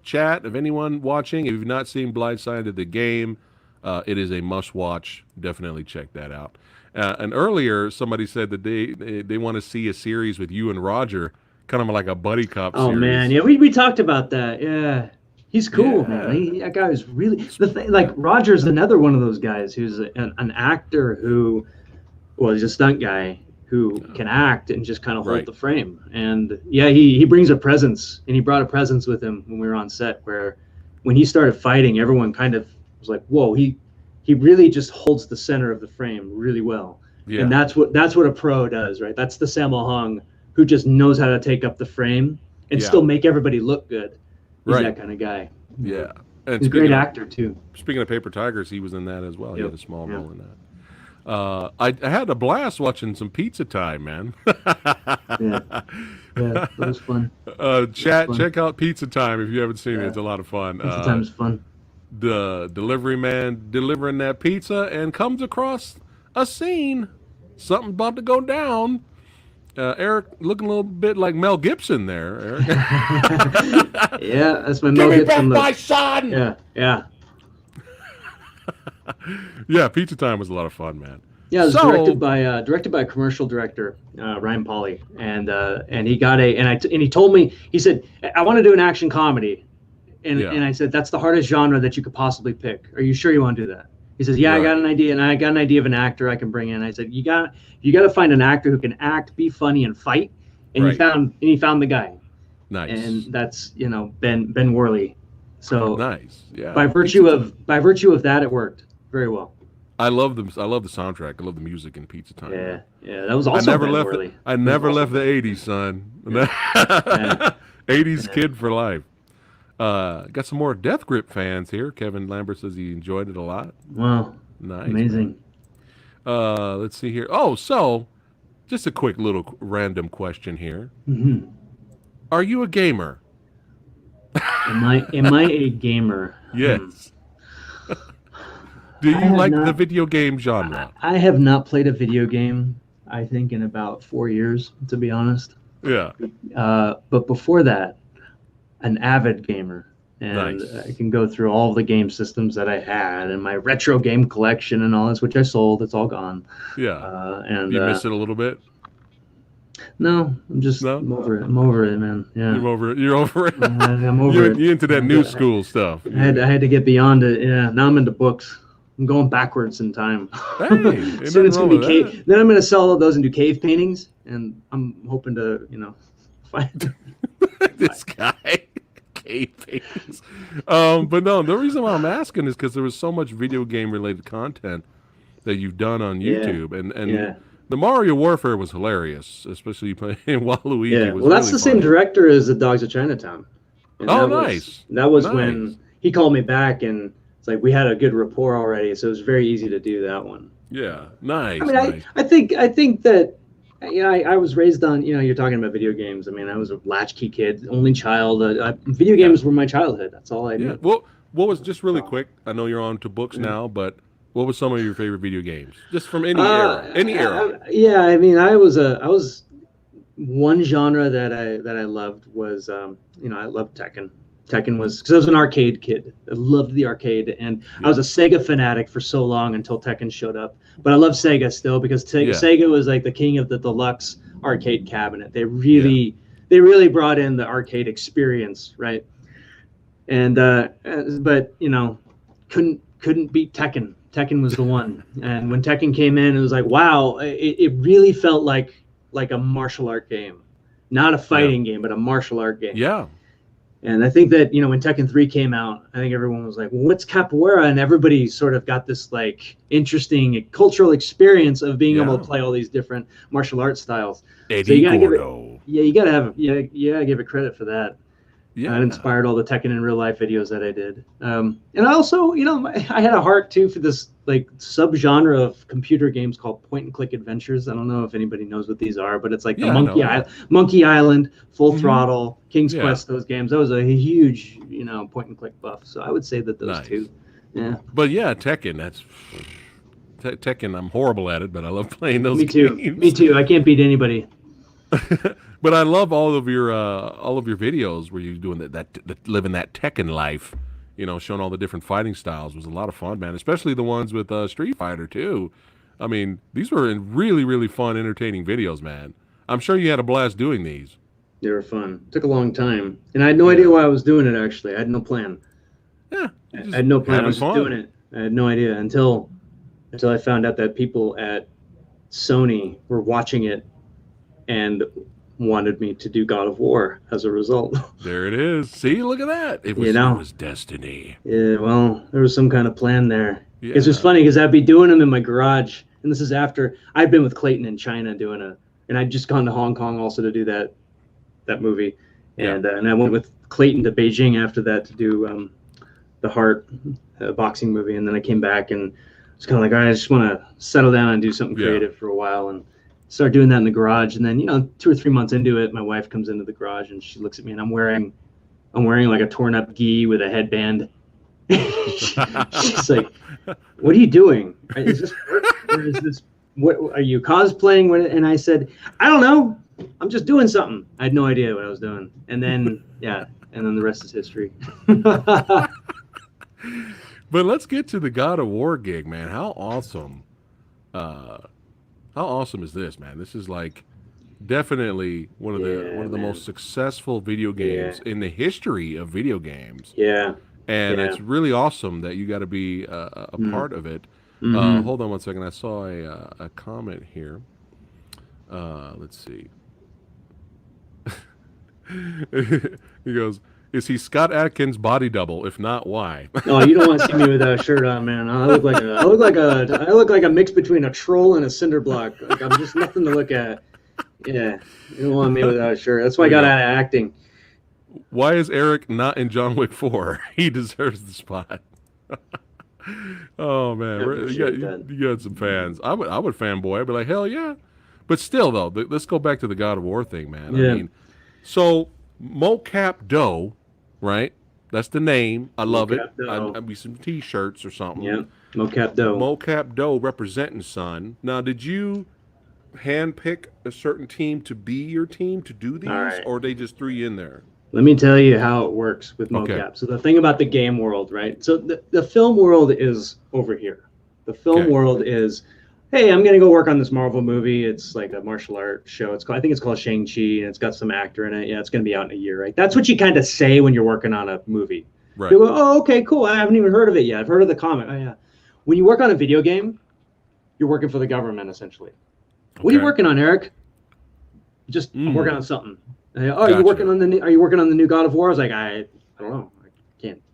chat, if anyone watching, if you've not seen Blindsided the game, it is a must-watch. Definitely check that out. And earlier, somebody said that they want to see a series with you and Roger, kind of like a buddy cop series. Oh man, yeah, we talked about that. Yeah, he's cool, Yeah. man. That guy is really the thing. Like Roger's another one of those guys who's an actor who, well, he's a stunt guy who can act and just kind of hold Right. the frame. And yeah, he brings a presence, and he brought a presence with him when we were on set. Where when he started fighting, everyone kind of was like, "Whoa, he really just holds the center of the frame really well." Yeah. And that's what a pro does, right? That's the Sammo Hung who just knows how to take up the frame and Yeah. still make everybody look good. He's Right. that kind of guy. Yeah. And He's a great actor too. Speaking of Paper Tigers, he was in that as well. He Yep. had a small Yeah. role in that. I had a blast watching some Pizza Time, man. Yeah, that was fun. Chat, fun. check out Pizza Time if you haven't seen it. It's a lot of fun. Pizza time is fun. The delivery man delivering that pizza and comes across a scene, something about to go down. Eric looking a little bit like Mel Gibson there, Eric. Yeah, that's my Mel Gibson look. son! Yeah. Yeah, Pizza Time was a lot of fun, man. Yeah, it was So- directed by a commercial director, Ryan Pauly, and he got and he told me, he said, I want to do an action comedy, and Yeah. I said, that's the hardest genre that you could possibly pick. Are you sure you want to do that? He says, yeah, Right. I got an idea, and I got an idea of an actor I can bring in. I said, you got to find an actor who can act, be funny, and fight, and Right. he found the guy, Nice. and that's Ben Worley. So Nice. Yeah. by virtue of that, it worked very well. I love them. I love the soundtrack. I love the music in Pizza Time. Yeah, that was also I never Ben left. Worley. I never left the '80s, son. '80s kid for life. Got some more Death Grip fans here. Kevin Lambert says he enjoyed it a lot. Wow, Nice. amazing. Let's see here. Oh, so just a quick little random question here. Mm-hmm. Are you a gamer? Am I a gamer? Yes. Do you have like not- the video game genre? I have not played a video game, I think, in about 4 years, to be honest. Yeah. But before that, an avid gamer. And Nice. I can go through all the game systems that I had and my retro game collection and all this, which I sold. It's all gone. Yeah. And Do you miss it a little bit? No, No? I'm over it. I'm over it, man. Yeah. You're over it. You're over it. I'm over it. You into that new school stuff? I had to get beyond it. Yeah. Now I'm into books. I'm going backwards in time. Hey, ain't Soon it's nothing gonna be wrong with cave. Then I'm gonna sell all those and do cave paintings, and I'm hoping to, find. this guy. Cave paintings. But no, the reason why I'm asking is because there was so much video game related content that you've done on Yeah. YouTube, and Yeah. the Mario Warfare was hilarious, especially playing Waluigi. Yeah. Was Well, that's really the same funny. director as the Dogs of Chinatown. And Oh, that was- nice. That was Nice. when he called me back, and it's like we had a good rapport already, so it was very easy to do that one. Yeah, nice. I mean, nice. I think that I was raised on, you're talking about video games. I mean, I was a latchkey kid, only child. Video games were my childhood. That's all I Yeah. did. Well, what was just really quick? I know you're on to books now, but what was some of your favorite video games, just from any era? Any era. Yeah, I mean, I was one genre that I loved was I loved Tekken. Tekken was because I was an arcade kid. I loved the arcade, and I was a Sega fanatic for so long until Tekken showed up. But I love Sega still because Sega was like the king of the deluxe arcade cabinet. They really brought in the arcade experience, right? And but couldn't beat Tekken. Tekken was the one. And when Tekken came in, it was like, wow, it really felt like a martial art game, not a fighting game, but a martial art game. Yeah. And I think that, when Tekken 3 came out, I think everyone was like, well, what's capoeira? And everybody sort of got this like interesting cultural experience of being able to play all these different martial arts styles. Eddie So you gotta give it, Gordo. you gotta give it credit for that. Yeah. That inspired all the Tekken in real life videos that I did. And I also, I had a heart too for this like subgenre of computer games called point and click adventures. I don't know if anybody knows what these are, but it's like Yeah, the I know. Monkey Island, Full Mhm. Throttle, King's Yeah. Quest, those games. I was a huge, point and click buff. So I would say that those Nice. two. Yeah. But yeah, Tekken. That's Tekken. I'm horrible at it, but I love playing those Me too. games. Me too. I can't beat anybody. But I love all of your videos where you're doing that living that Tekken life, showing all the different fighting styles. It was a lot of fun, man. Especially the ones with Street Fighter too. I mean, these were really, really fun, entertaining videos, man. I'm sure you had a blast doing these. They were fun. Took a long time, and I had no idea why I was doing it. Actually, I had no plan. Yeah, I had no plan. I was just fun. doing it. I had no idea until I found out that people at Sony were watching it and wanted me to do God of War as a result. There it is. See, look at that. It was destiny. Yeah, well, there was some kind of plan there. Yeah. It's just funny because I'd be doing them in my garage, and this is after I'd been with Clayton in China and I'd just gone to Hong Kong also to do that movie, and I went with Clayton to Beijing after that to do the Heart boxing movie, and then I came back and it's kind of like, all right, I just want to settle down and do something creative for a while, and start doing that in the garage. And then 2 or 3 months into it, my wife comes into the garage and she looks at me, and I'm wearing like a torn up gi with a headband. She's like, "What are you doing? Is this work, or is this what are you cosplaying?" And I said, "I don't know. I'm just doing something." I had no idea what I was doing. And then the rest is history. But let's get to the God of War gig, man. How awesome! How awesome is this, man? This is like definitely one of the most successful video games in the history of video games. Yeah. And it's really awesome that you got to be a part of it. Hold on one second. I saw a comment here. Let's see. He goes, "Is he Scott Adkins' body double? If not, why?" Oh, you don't want to see me without a shirt on, man. I look like a mix between a troll and a cinder block. Like, I'm just nothing to look at. Yeah, you don't want me without a shirt. That's why I got out of acting. Why is Eric not in John Wick 4? He deserves the spot. Oh man, you got some fans. I would fanboy. I'd be like, hell yeah. But still though, let's go back to the God of War thing, man. Yeah. I mean, so Mocap Doe, right? That's the name. I love it. I'd be some T-shirts or something. Yeah, Mocap Doe. Mocap Doe representing son. Now, did you handpick a certain team to be your team to do these, or they just threw you in there? Let me tell you how it works with mocap. Okay. So the thing about the game world, right? So the film world is over here. The film world is, hey, I'm going to go work on this Marvel movie. It's like a martial art show. I think it's called Shang-Chi, and it's got some actor in it. Yeah, it's going to be out in a year, right? That's what you kind of say when you're working on a movie. Right. You go, oh, okay, cool. I haven't even heard of it yet. I've heard of the comic. Oh, yeah. When you work on a video game, you're working for the government, essentially. What are you working on, Eric? I'm working on something. Are you working on the new God of War? I was like, I don't know. I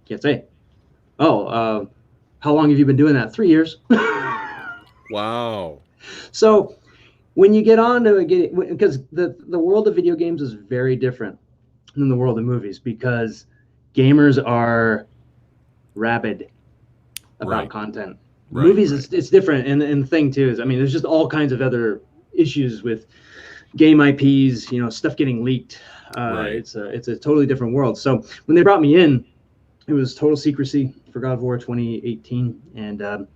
can't say. Oh, how long have you been doing that? 3 years. Wow. So when you get on to it, because the world of video games is very different than the world of movies, because gamers are rabid about content. Right, Movies, it's different. And the thing too is, I mean, there's just all kinds of other issues with game IPs, stuff getting leaked. It's a totally different world. So when they brought me in, it was total secrecy for God of War 2018, and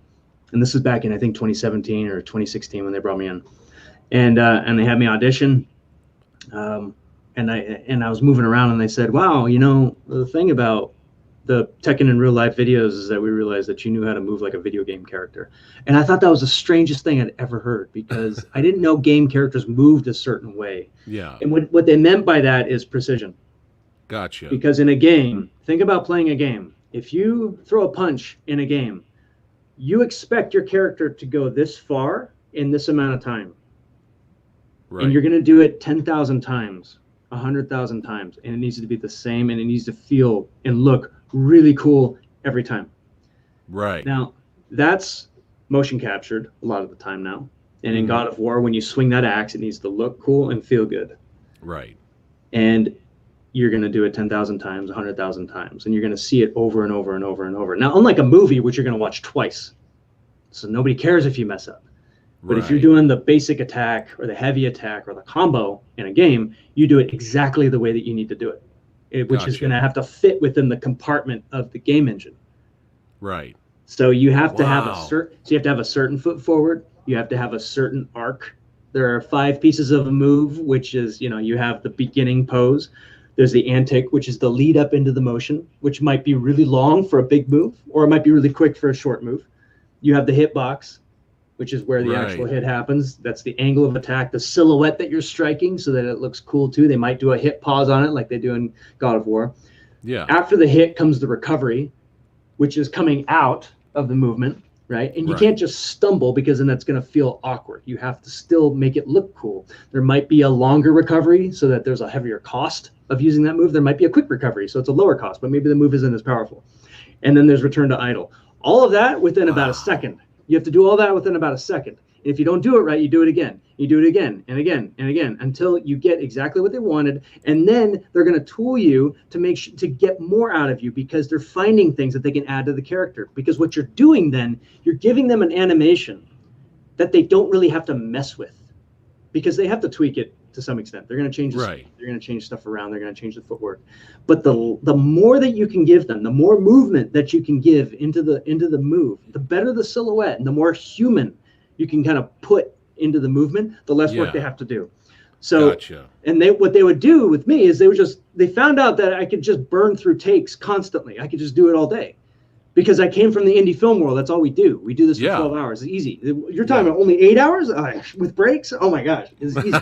this is back in, I think, 2017 or 2016 when they brought me in, and they had me audition, and I was moving around, and they said, "Wow, the thing about the Tekken in real life videos is that we realized that you knew how to move like a video game character." And I thought that was the strangest thing I'd ever heard, because I didn't know game characters moved a certain way. Yeah. And what they meant by that is precision. Gotcha. Because in a game, think about playing a game. If you throw a punch in a game, you expect your character to go this far in this amount of time. Right. And you're going to do it 10,000 times, 100,000 times. And it needs to be the same, and it needs to feel and look really cool every time. Right. Now, that's motion captured a lot of the time now. And in God of War, when you swing that axe, it needs to look cool and feel good. Right. And you're going to do it 10,000 times, 100,000 times, and you're going to see it over and over and over and over. Now, unlike a movie, which you're going to watch twice, so nobody cares if you mess up. But if you're doing the basic attack or the heavy attack or the combo in a game, you do it exactly the way that you need to do it, which is going to have to fit within the compartment of the game engine. Right. So you have to have a certain foot forward. You have to have a certain arc There are 5 pieces of a move, which is, you have the beginning pose. There's the antic, which is the lead up into the motion, which might be really long for a big move, or it might be really quick for a short move. You have the hitbox, which is where the actual hit happens. That's the angle of attack, the silhouette that you're striking so that it looks cool too. They might do a hit pause on it like they do in God of War. Yeah. After the hit comes the recovery, which is coming out of the movement, right? And you can't just stumble because then that's going to feel awkward. You have to still make it look cool. There might be a longer recovery so that there's a heavier cost of using that move. There might be a quick recovery, so it's a lower cost, but maybe the move isn't as powerful. And then there's return to idle. All of that within about a second. You have to do all that within about a second. And if you don't do it right, you do it again. You do it again and again and again until you get exactly what they wanted. And then they're going to tool you to get more out of you because they're finding things that they can add to the character. Because what you're doing then, you're giving them an animation that they don't really have to mess with because they have to tweak it to some extent. They're going to change the speed. They're going to change stuff around. They're going to change the footwork. But the more that you can give them, the more movement that you can give into the move, the better the silhouette and the more human you can kind of put into the movement, the less work they have to do. So, and what they would do with me is they found out that I could just burn through takes constantly. I could just do it all day because I came from the indie film world. That's all we do. We do this for 12 hours. It's easy. You're talking about only 8 hours with breaks. Oh my gosh, it's easy.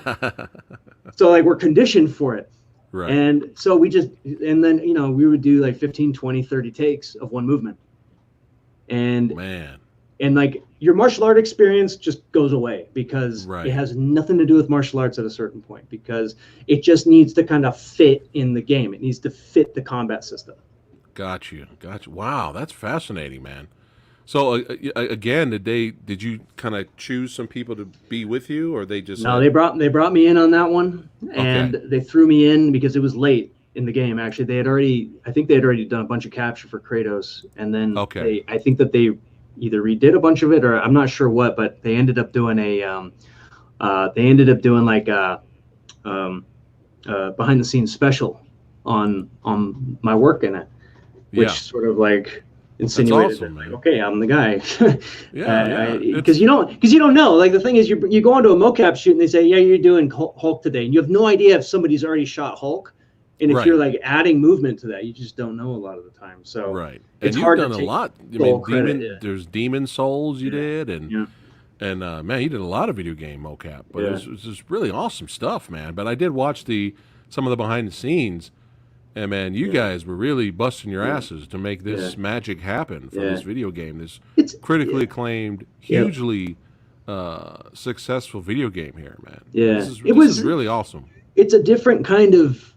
So like we're conditioned for it. Right. And so and then, we would do like 15, 20, 30 takes of one movement. And like your martial art experience just goes away because it has nothing to do with martial arts at a certain point because it just needs to kind of fit in the game. It needs to fit the combat system. Got you. Wow, that's fascinating, man. So again, did you kind of choose some people to be with you, or they just? No, they brought me in on that one, and they threw me in because it was late in the game. Actually, I think they had already done a bunch of capture for Kratos, and then I think that they either redid a bunch of it or I'm not sure what, but they ended up doing like a behind the scenes special on my work in it, which sort of like insinuated that, like, okay, I'm the guy. Because you don't know. Like the thing is, you go onto a mocap shoot and they say, yeah, you're doing Hulk today, and you have no idea if somebody's already shot Hulk. And if you're like adding movement to that, you just don't know a lot of the time. So it's hard to take a lot. I mean, there's Demon Souls you did, and man, you did a lot of video game mocap. But it was just really awesome stuff, man. But I did watch some of the behind the scenes, and man, you guys were really busting your asses to make this magic happen for this video game. This critically acclaimed, hugely successful video game here, man. Yeah, this is really awesome. It's a different kind of.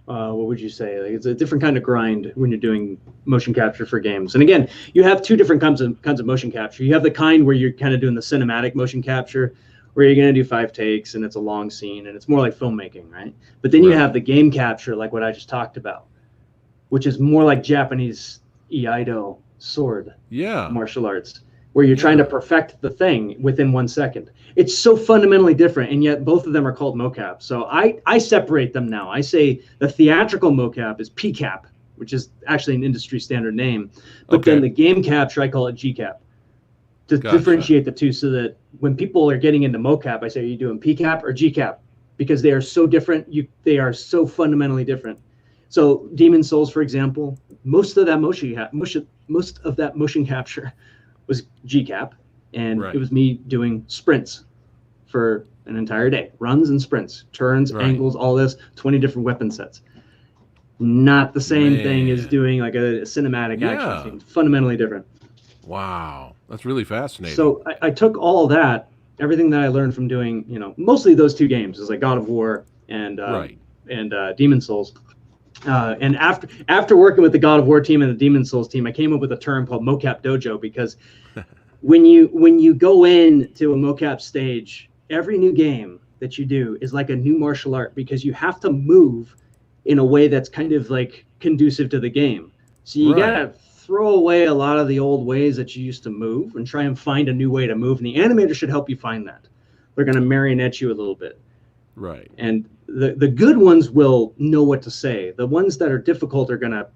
What would you say? Like it's a different kind of grind when you're doing motion capture for games. And again, you have two different kinds of motion capture. You have the kind where you're kind of doing the cinematic motion capture, where you're going to do 5 takes and it's a long scene and it's more like filmmaking, right? But then you have the game capture, like what I just talked about, which is more like Japanese Iaido sword martial arts, where you're trying to perfect the thing within 1 second. It's so fundamentally different, and yet both of them are called mocap. So I separate them now. I say the theatrical mocap is PCAP, which is actually an industry standard name. But then the game capture, I call it GCAP to differentiate the two, so that when people are getting into mocap, I say, are you doing PCAP or GCAP? Because they are so different. They are so fundamentally different. So Demon Souls, for example, most of that motion capture was GCAP, and it was me doing sprints for an entire day, runs and sprints, turns, angles, all this, 20 different weapon sets. Not the same thing as doing like a cinematic action scene. Fundamentally different. Wow, that's really fascinating. So I took all that, everything that I learned from doing, mostly those 2 games, is like God of War and Demon Souls. And after working with the God of War team and the Demon Souls team, I came up with a term called Mocap Dojo, because when you go into a mocap stage, every new game that you do is like a new martial art, because you have to move in a way that's kind of like conducive to the game. So you gotta throw away a lot of the old ways that you used to move and try and find a new way to move. And the animator should help you find that. They're gonna marionette you a little bit. Right. And the good ones will know what to say. The ones that are difficult are gonna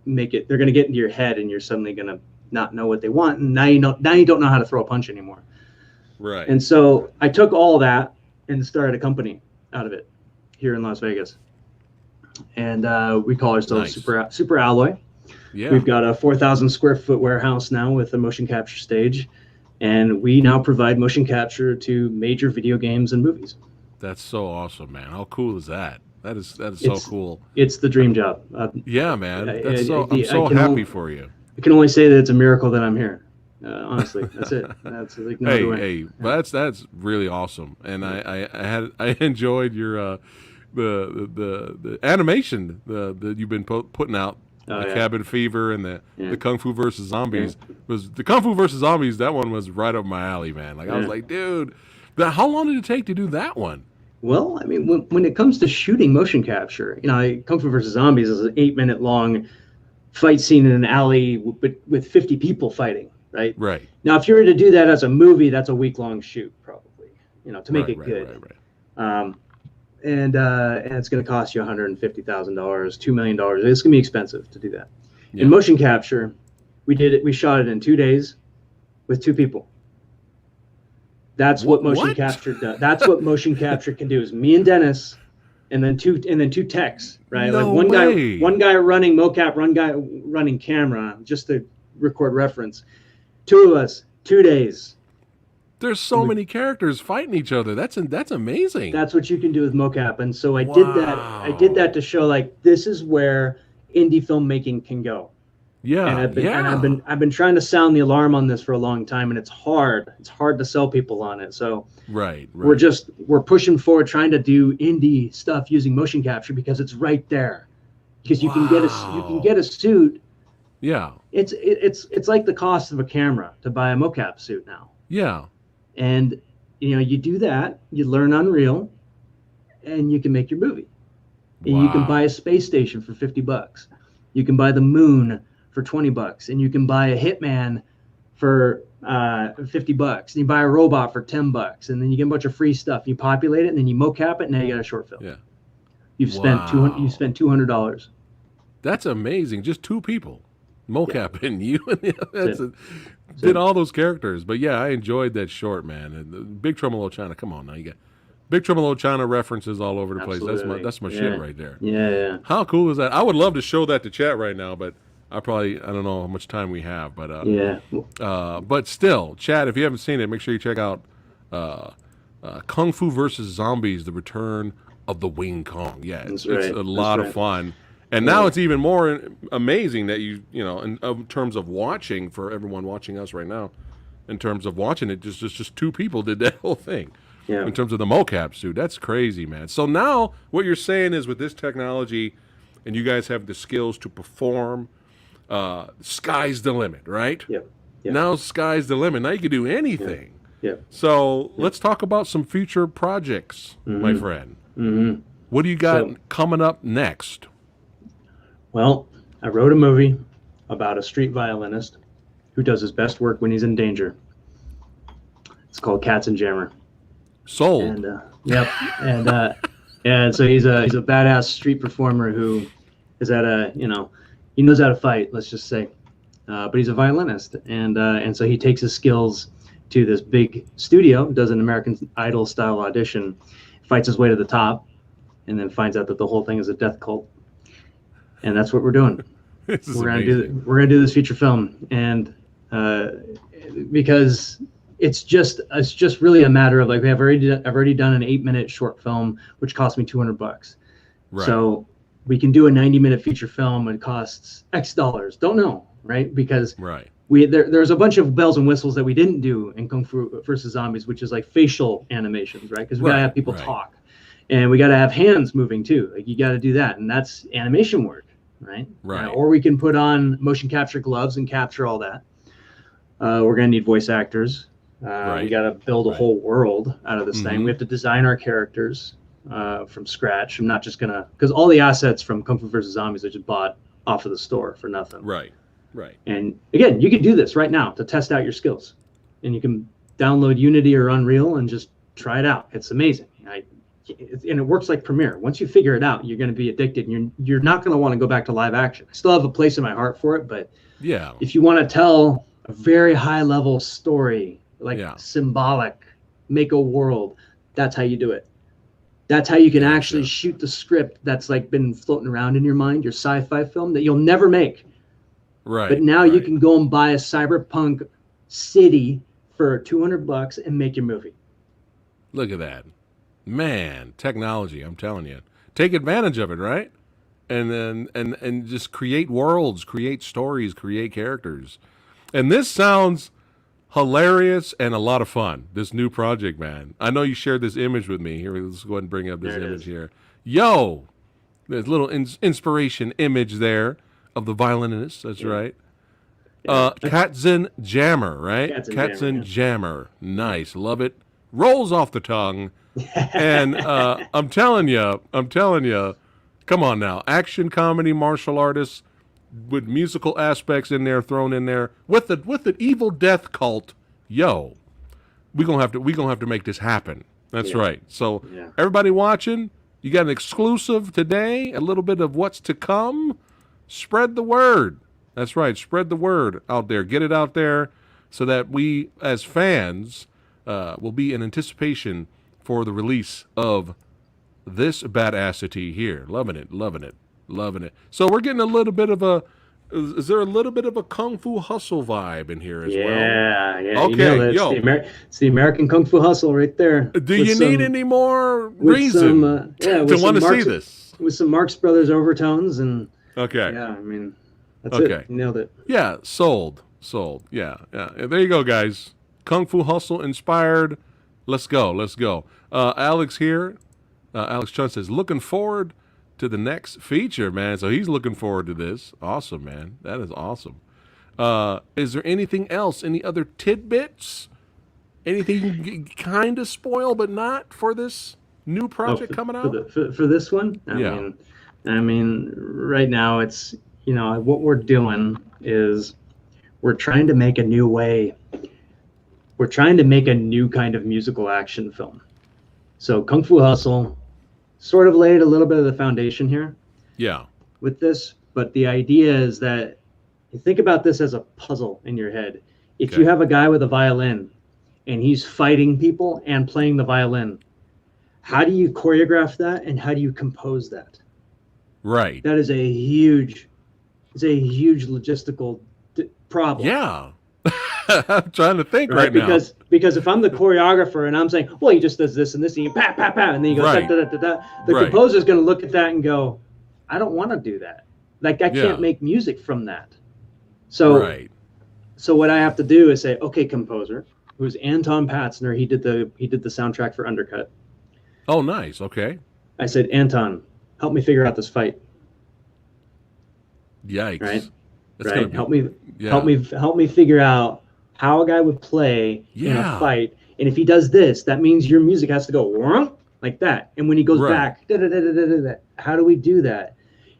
they're gonna get into your head, and you're suddenly gonna not know what they want, and now you don't know how to throw a punch anymore. Right. And so I took all that and started a company out of it here in Las Vegas. And we call ourselves Super Alloy. Yeah. We've got a 4,000 square foot warehouse now with a motion capture stage. And we now provide motion capture to major video games and movies. That's so awesome, man. How cool is that? That is so cool. It's the dream job. Yeah, man. I'm so happy for you. I can only say that it's a miracle that I'm here. Honestly, that's it. That's like no other way. Hey, that's really awesome. And I enjoyed your the animation that you've been putting out. Cabin Fever and the Kung Fu versus Zombies was the Kung Fu versus Zombies. That one was right up my alley, man. Like I was like, dude, how long did it take to do that one? Well, I mean, when it comes to shooting motion capture, Kung Fu versus Zombies is an 8-minute long fight scene in an alley with 50 people fighting, right? Right. Now, if you were to do that as a movie, that's a week-long shoot, probably, to make it good. Right. And it's going to cost you $150,000, $2 million. It's going to be expensive to do that. Yeah. In motion capture, we shot it in 2 days with 2 people. That's what motion capture does. That's what motion capture can do. Is me and Dennis, and then two techs, right? No like way. one guy running mocap, one guy running camera, just to record reference. 2 of us, 2 days. There's so many characters fighting each other. That's amazing. That's what you can do with mocap, and so I did that. I did that to show like this is where indie filmmaking can go. Yeah, and I've been trying to sound the alarm on this for a long time, and it's hard. It's hard to sell people on it. So right. we're pushing forward, trying to do indie stuff using motion capture because it's right there. Because you can get a suit. Yeah. It's like the cost of a camera to buy a mocap suit now. Yeah. And you do that, you learn Unreal, and you can make your movie. And you can buy a space station for $50. You can buy the moon for $20, and you can buy a hitman for $50. And you buy a robot for $10, and then you get a bunch of free stuff. You populate it, and then you mocap it, and now you got a short film. Yeah. You've spent $200. That's amazing. Just 2 people. Mocap and you did all those characters. But yeah, I enjoyed that short, man. And the Big Trouble in Little China. Come on now, you got Big Trouble in Little China references all over the place. That's my shit right there. Yeah. How cool is that? I would love to show that to chat right now, but I don't know how much time we have. But but still, chat, if you haven't seen it, make sure you check out Kung Fu versus Zombies: The Return of the Wing Kong. Yeah, it's a lot of fun. And now it's even more amazing that in terms of watching, for everyone watching us right now, in terms of watching it, just 2 people did that whole thing. Yeah. In terms of the mocap suit, that's crazy, man. So now what you're saying is with this technology, and you guys have the skills to perform, sky's the limit, right? Yeah. Now sky's the limit. Now you can do anything. Yeah. So let's talk about some future projects, my friend. Mm-hmm. What do you got coming up next? Well, I wrote a movie about a street violinist who does his best work when he's in danger. It's called Cats and Jammer. Sold. And and so he's a badass street performer who is he knows how to fight, let's just say, but he's a violinist, and so he takes his skills to this big studio, does an American Idol style audition, fights his way to the top, and then finds out that the whole thing is a death cult. And that's what we're doing. We're gonna do this feature film, and because it's just really a matter of like I've already done an 8-minute short film, which cost me $200. Right. So we can do a 90-minute feature film. It costs X dollars. Don't know, right? Because there's a bunch of bells and whistles that we didn't do in Kung Fu versus Zombies, which is like facial animations, right? Because we gotta have people talk, and we gotta have hands moving too. Like you gotta do that, and that's animation work. Right. Or we can put on motion capture gloves and capture all that. We're going to need voice actors. We got to build a whole world out of this thing. We have to design our characters from scratch. I'm not just going to, because all the assets from Kung Fu versus Zombies are just bought off of the store for nothing. Right. And again, you can do this right now to test out your skills. And you can download Unity or Unreal and just try it out. It's amazing. And it works like Premiere. Once you figure it out, you're going to be addicted, and you're not going to want to go back to live action. I still have a place in my heart for it, but if you want to tell a very high level story, like symbolic, make a world, that's how you do it. That's how you can Gotcha. actually shoot the script that's like been floating around in your mind, your sci-fi film that you'll never make. Right. But now you right. can go and buy a cyberpunk city for $200 and make your movie. Look at that. Man, technology, I'm telling you. Take advantage of it, right? And then and just create worlds, create stories, create characters. And this sounds hilarious and a lot of fun. This new project, man. I know you shared this image with me. Here, let's go ahead and bring up this image here. Yo, there's a little inspiration image there of the violinist. That's right. Katzen Jammer, right? Katzen Jammer. Nice, love it. Rolls off the tongue. And I'm telling you, come on now, action comedy, martial artists with musical aspects in there, thrown in there with the evil death cult. Yo, we gonna have to make this happen. That's right. So everybody watching, you got an exclusive today, a little bit of what's to come. Spread the word. That's right. Spread the word out there. Get it out there so that we as fans will be in anticipation for the release of this badassity here. Loving it. So we're getting a little bit of a, is there a little bit of a Kung Fu Hustle vibe in here as well? Yeah. Okay, it's the American Kung Fu Hustle right there. Do you need any more reason to want to see this? With some Marx Brothers overtones and okay. Yeah, I mean, that's it. You nailed it. Yeah, sold. Yeah. There you go, guys. Kung Fu Hustle inspired. Let's go. Alex here. Alex Chun says, looking forward to the next feature, man. So he's looking forward to this. Awesome, man. That is awesome. Is there anything else? Any other tidbits? Anything kind of spoil, but not for this new project coming out? For this one? I mean, right now it's, what we're doing is we're trying to make a new way. We're trying to make a new kind of musical action film. So Kung Fu Hustle sort of laid a little bit of the foundation here. Yeah. With this, but the idea is that you think about this as a puzzle in your head. If you have a guy with a violin and he's fighting people and playing the violin, how do you choreograph that and how do you compose that? Right. That is a huge logistical problem. Yeah. I'm trying to think right now. Because if I'm the choreographer and I'm saying, well, he just does this and this and you pat, pat, pat, and then he goes da, da, da, da, da, the composer's going to look at that and go, I don't want to do that. Like I can't make music from that. So so what I have to do is say, okay, composer, who's Anton Patzner, he did the soundtrack for Undercut. Oh, nice. Okay. I said, Anton, help me figure out this fight. Yikes. Right? Help me figure out how a guy would play in a fight. And if he does this, that means your music has to go like that. And when he goes back, how do we do that?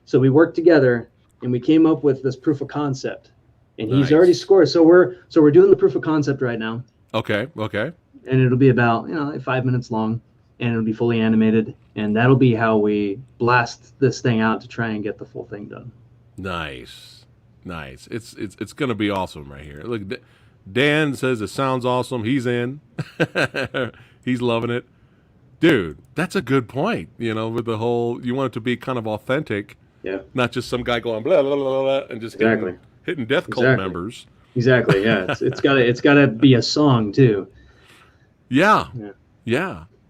So we worked together and we came up with this proof of concept. And he's already scored. So we're doing the proof of concept right now. Okay. And it'll be about, like 5 minutes long and it'll be fully animated. And that'll be how we blast this thing out to try and get the full thing done. Nice. It's going to be awesome right here. Look, Dan says it sounds awesome. He's in. He's loving it. Dude, that's a good point. With the whole, you want it to be kind of authentic. Yeah. Not just some guy going blah, blah, blah, blah, and just hitting death cult members. Exactly. Yeah. It's gotta be a song too. Yeah.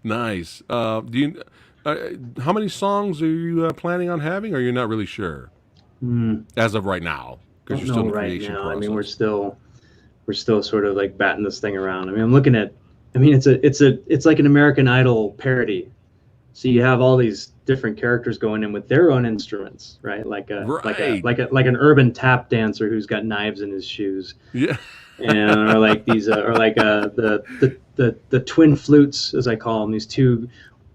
Nice. Do you, how many songs are you planning on having, or you're not really sure? As of right now, because you're still in the creation process. I mean, we're still sort of like batting this thing around. I mean, I'm looking at. I mean, it's like an American Idol parody. So you have all these different characters going in with their own instruments, right? Like an urban tap dancer who's got knives in his shoes. Yeah. And or like these the twin flutes, as I call them,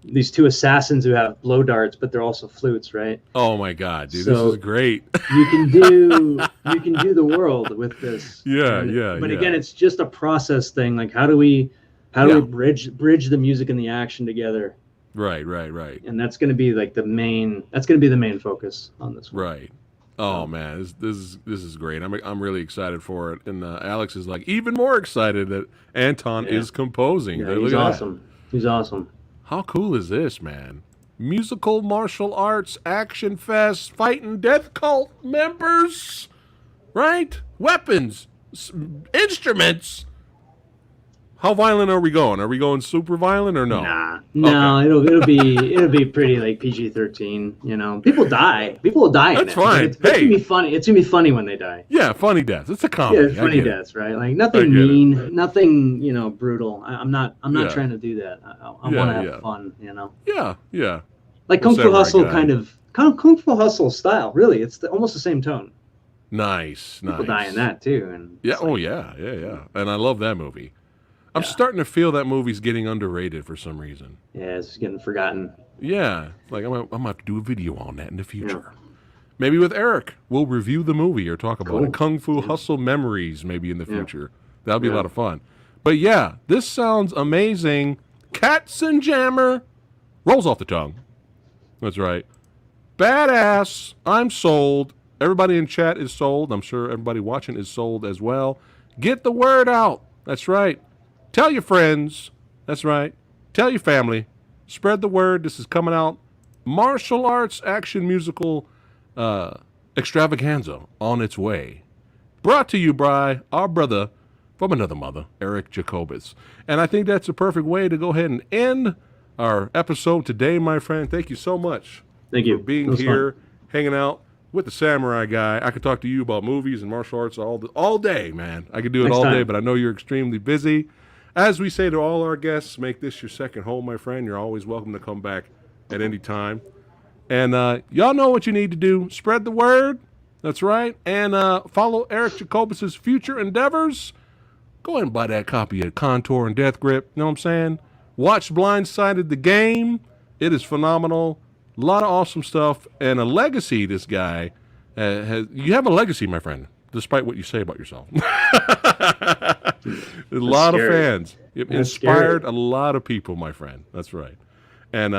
these two assassins who have blow darts, but they're also flutes, right? Oh my God, dude, this is great. you can do the world with this. But again, it's just a process thing. Like how do we bridge the music and the action together? Right. And that's going to be like the main focus on this one. Right. Oh man, this is great. I'm really excited for it, and Alex is like even more excited that Anton is composing. Yeah, Look he's at that. awesome. He's awesome. How cool is this, man? Musical martial arts action fest fighting death cult members, right? Weapons, instruments. How violent are we going? Are we going super violent or no? No, it'll be pretty like PG-13. You know, people die. People will die. That's in it. fine. It's gonna be funny. It's gonna be funny when they die. Yeah, funny deaths. It's a comedy. Yeah, funny deaths, right? Like nothing get it. mean, nothing brutal. I'm not Yeah. trying to do that. I want Yeah, to have yeah. fun. Yeah. Like Kung Fu Samurai Hustle, Guy. kind of Kung Fu Hustle style. Really, it's almost the same tone. Nice. People die in that too, and Yeah. it's Oh like, yeah. And I love that movie. I'm starting to feel that movie's getting underrated for some reason. yeah, it's getting forgotten. Yeah, like I'm gonna have to do a video on that in the future. Maybe with Eric, we'll review the movie or talk about it. Kung Fu Hustle Memories, maybe in the future. That'll be a lot of fun. But yeah, this sounds amazing. Katzenjammer rolls off the tongue. That's right. Badass. I'm sold. Everybody in chat is sold. I'm sure everybody watching is sold as well. Get the word out. That's right. Tell your friends. That's right. Tell your family. Spread the word. This is coming out. Martial arts action musical extravaganza on its way. Brought to you by our brother from another mother, Eric Jacobus. And I think that's a perfect way to go ahead and end our episode today, my friend. Thank you so much Thank you for being It was here, fun. hanging out with the Samurai Guy. I could talk to you about movies and martial arts all day, man. I could do it Next all day, time. but I know you're extremely busy. As we say to all our guests, make this your second home, my friend. You're always welcome to come back at any time. And y'all know what you need to do. Spread the word. That's right. And follow Eric Jacobus' future endeavors. Go ahead and buy that copy of Contour and Death Grip. You know what I'm saying? Watch Blindsided the Game. It is phenomenal. A lot of awesome stuff. And a legacy, this guy has. You have a legacy, my friend, despite what you say about yourself. A lot of fans. It inspired a lot of people, my friend. That's right. And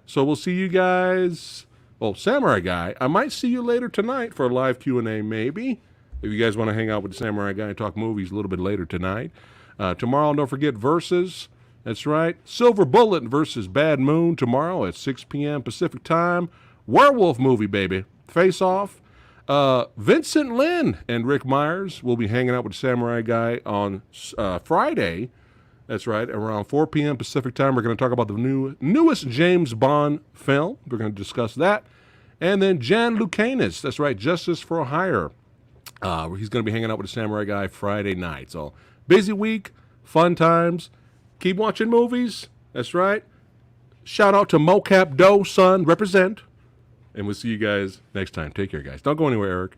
so we'll see you guys. Well, Samurai Guy, I might see you later tonight for a live Q&A, maybe. If you guys want to hang out with the Samurai Guy and talk movies a little bit later tonight. Tomorrow, don't forget Versus. That's right. Silver Bullet versus Bad Moon tomorrow at 6 p.m. Pacific time. Werewolf movie, baby. Face Off. Vincent Lin and Rick Myers will be hanging out with the Samurai Guy on Friday. That's right, around 4 p.m. Pacific time. We're going to talk about the newest James Bond film. We're going to discuss that. And then Jan Lucanis, that's right, Justice for Hire. He's going to be hanging out with the Samurai Guy Friday night. So, busy week, fun times. Keep watching movies. That's right. Shout out to Mocap Doe, son, represent. And we'll see you guys next time. Take care, guys. Don't go anywhere, Eric.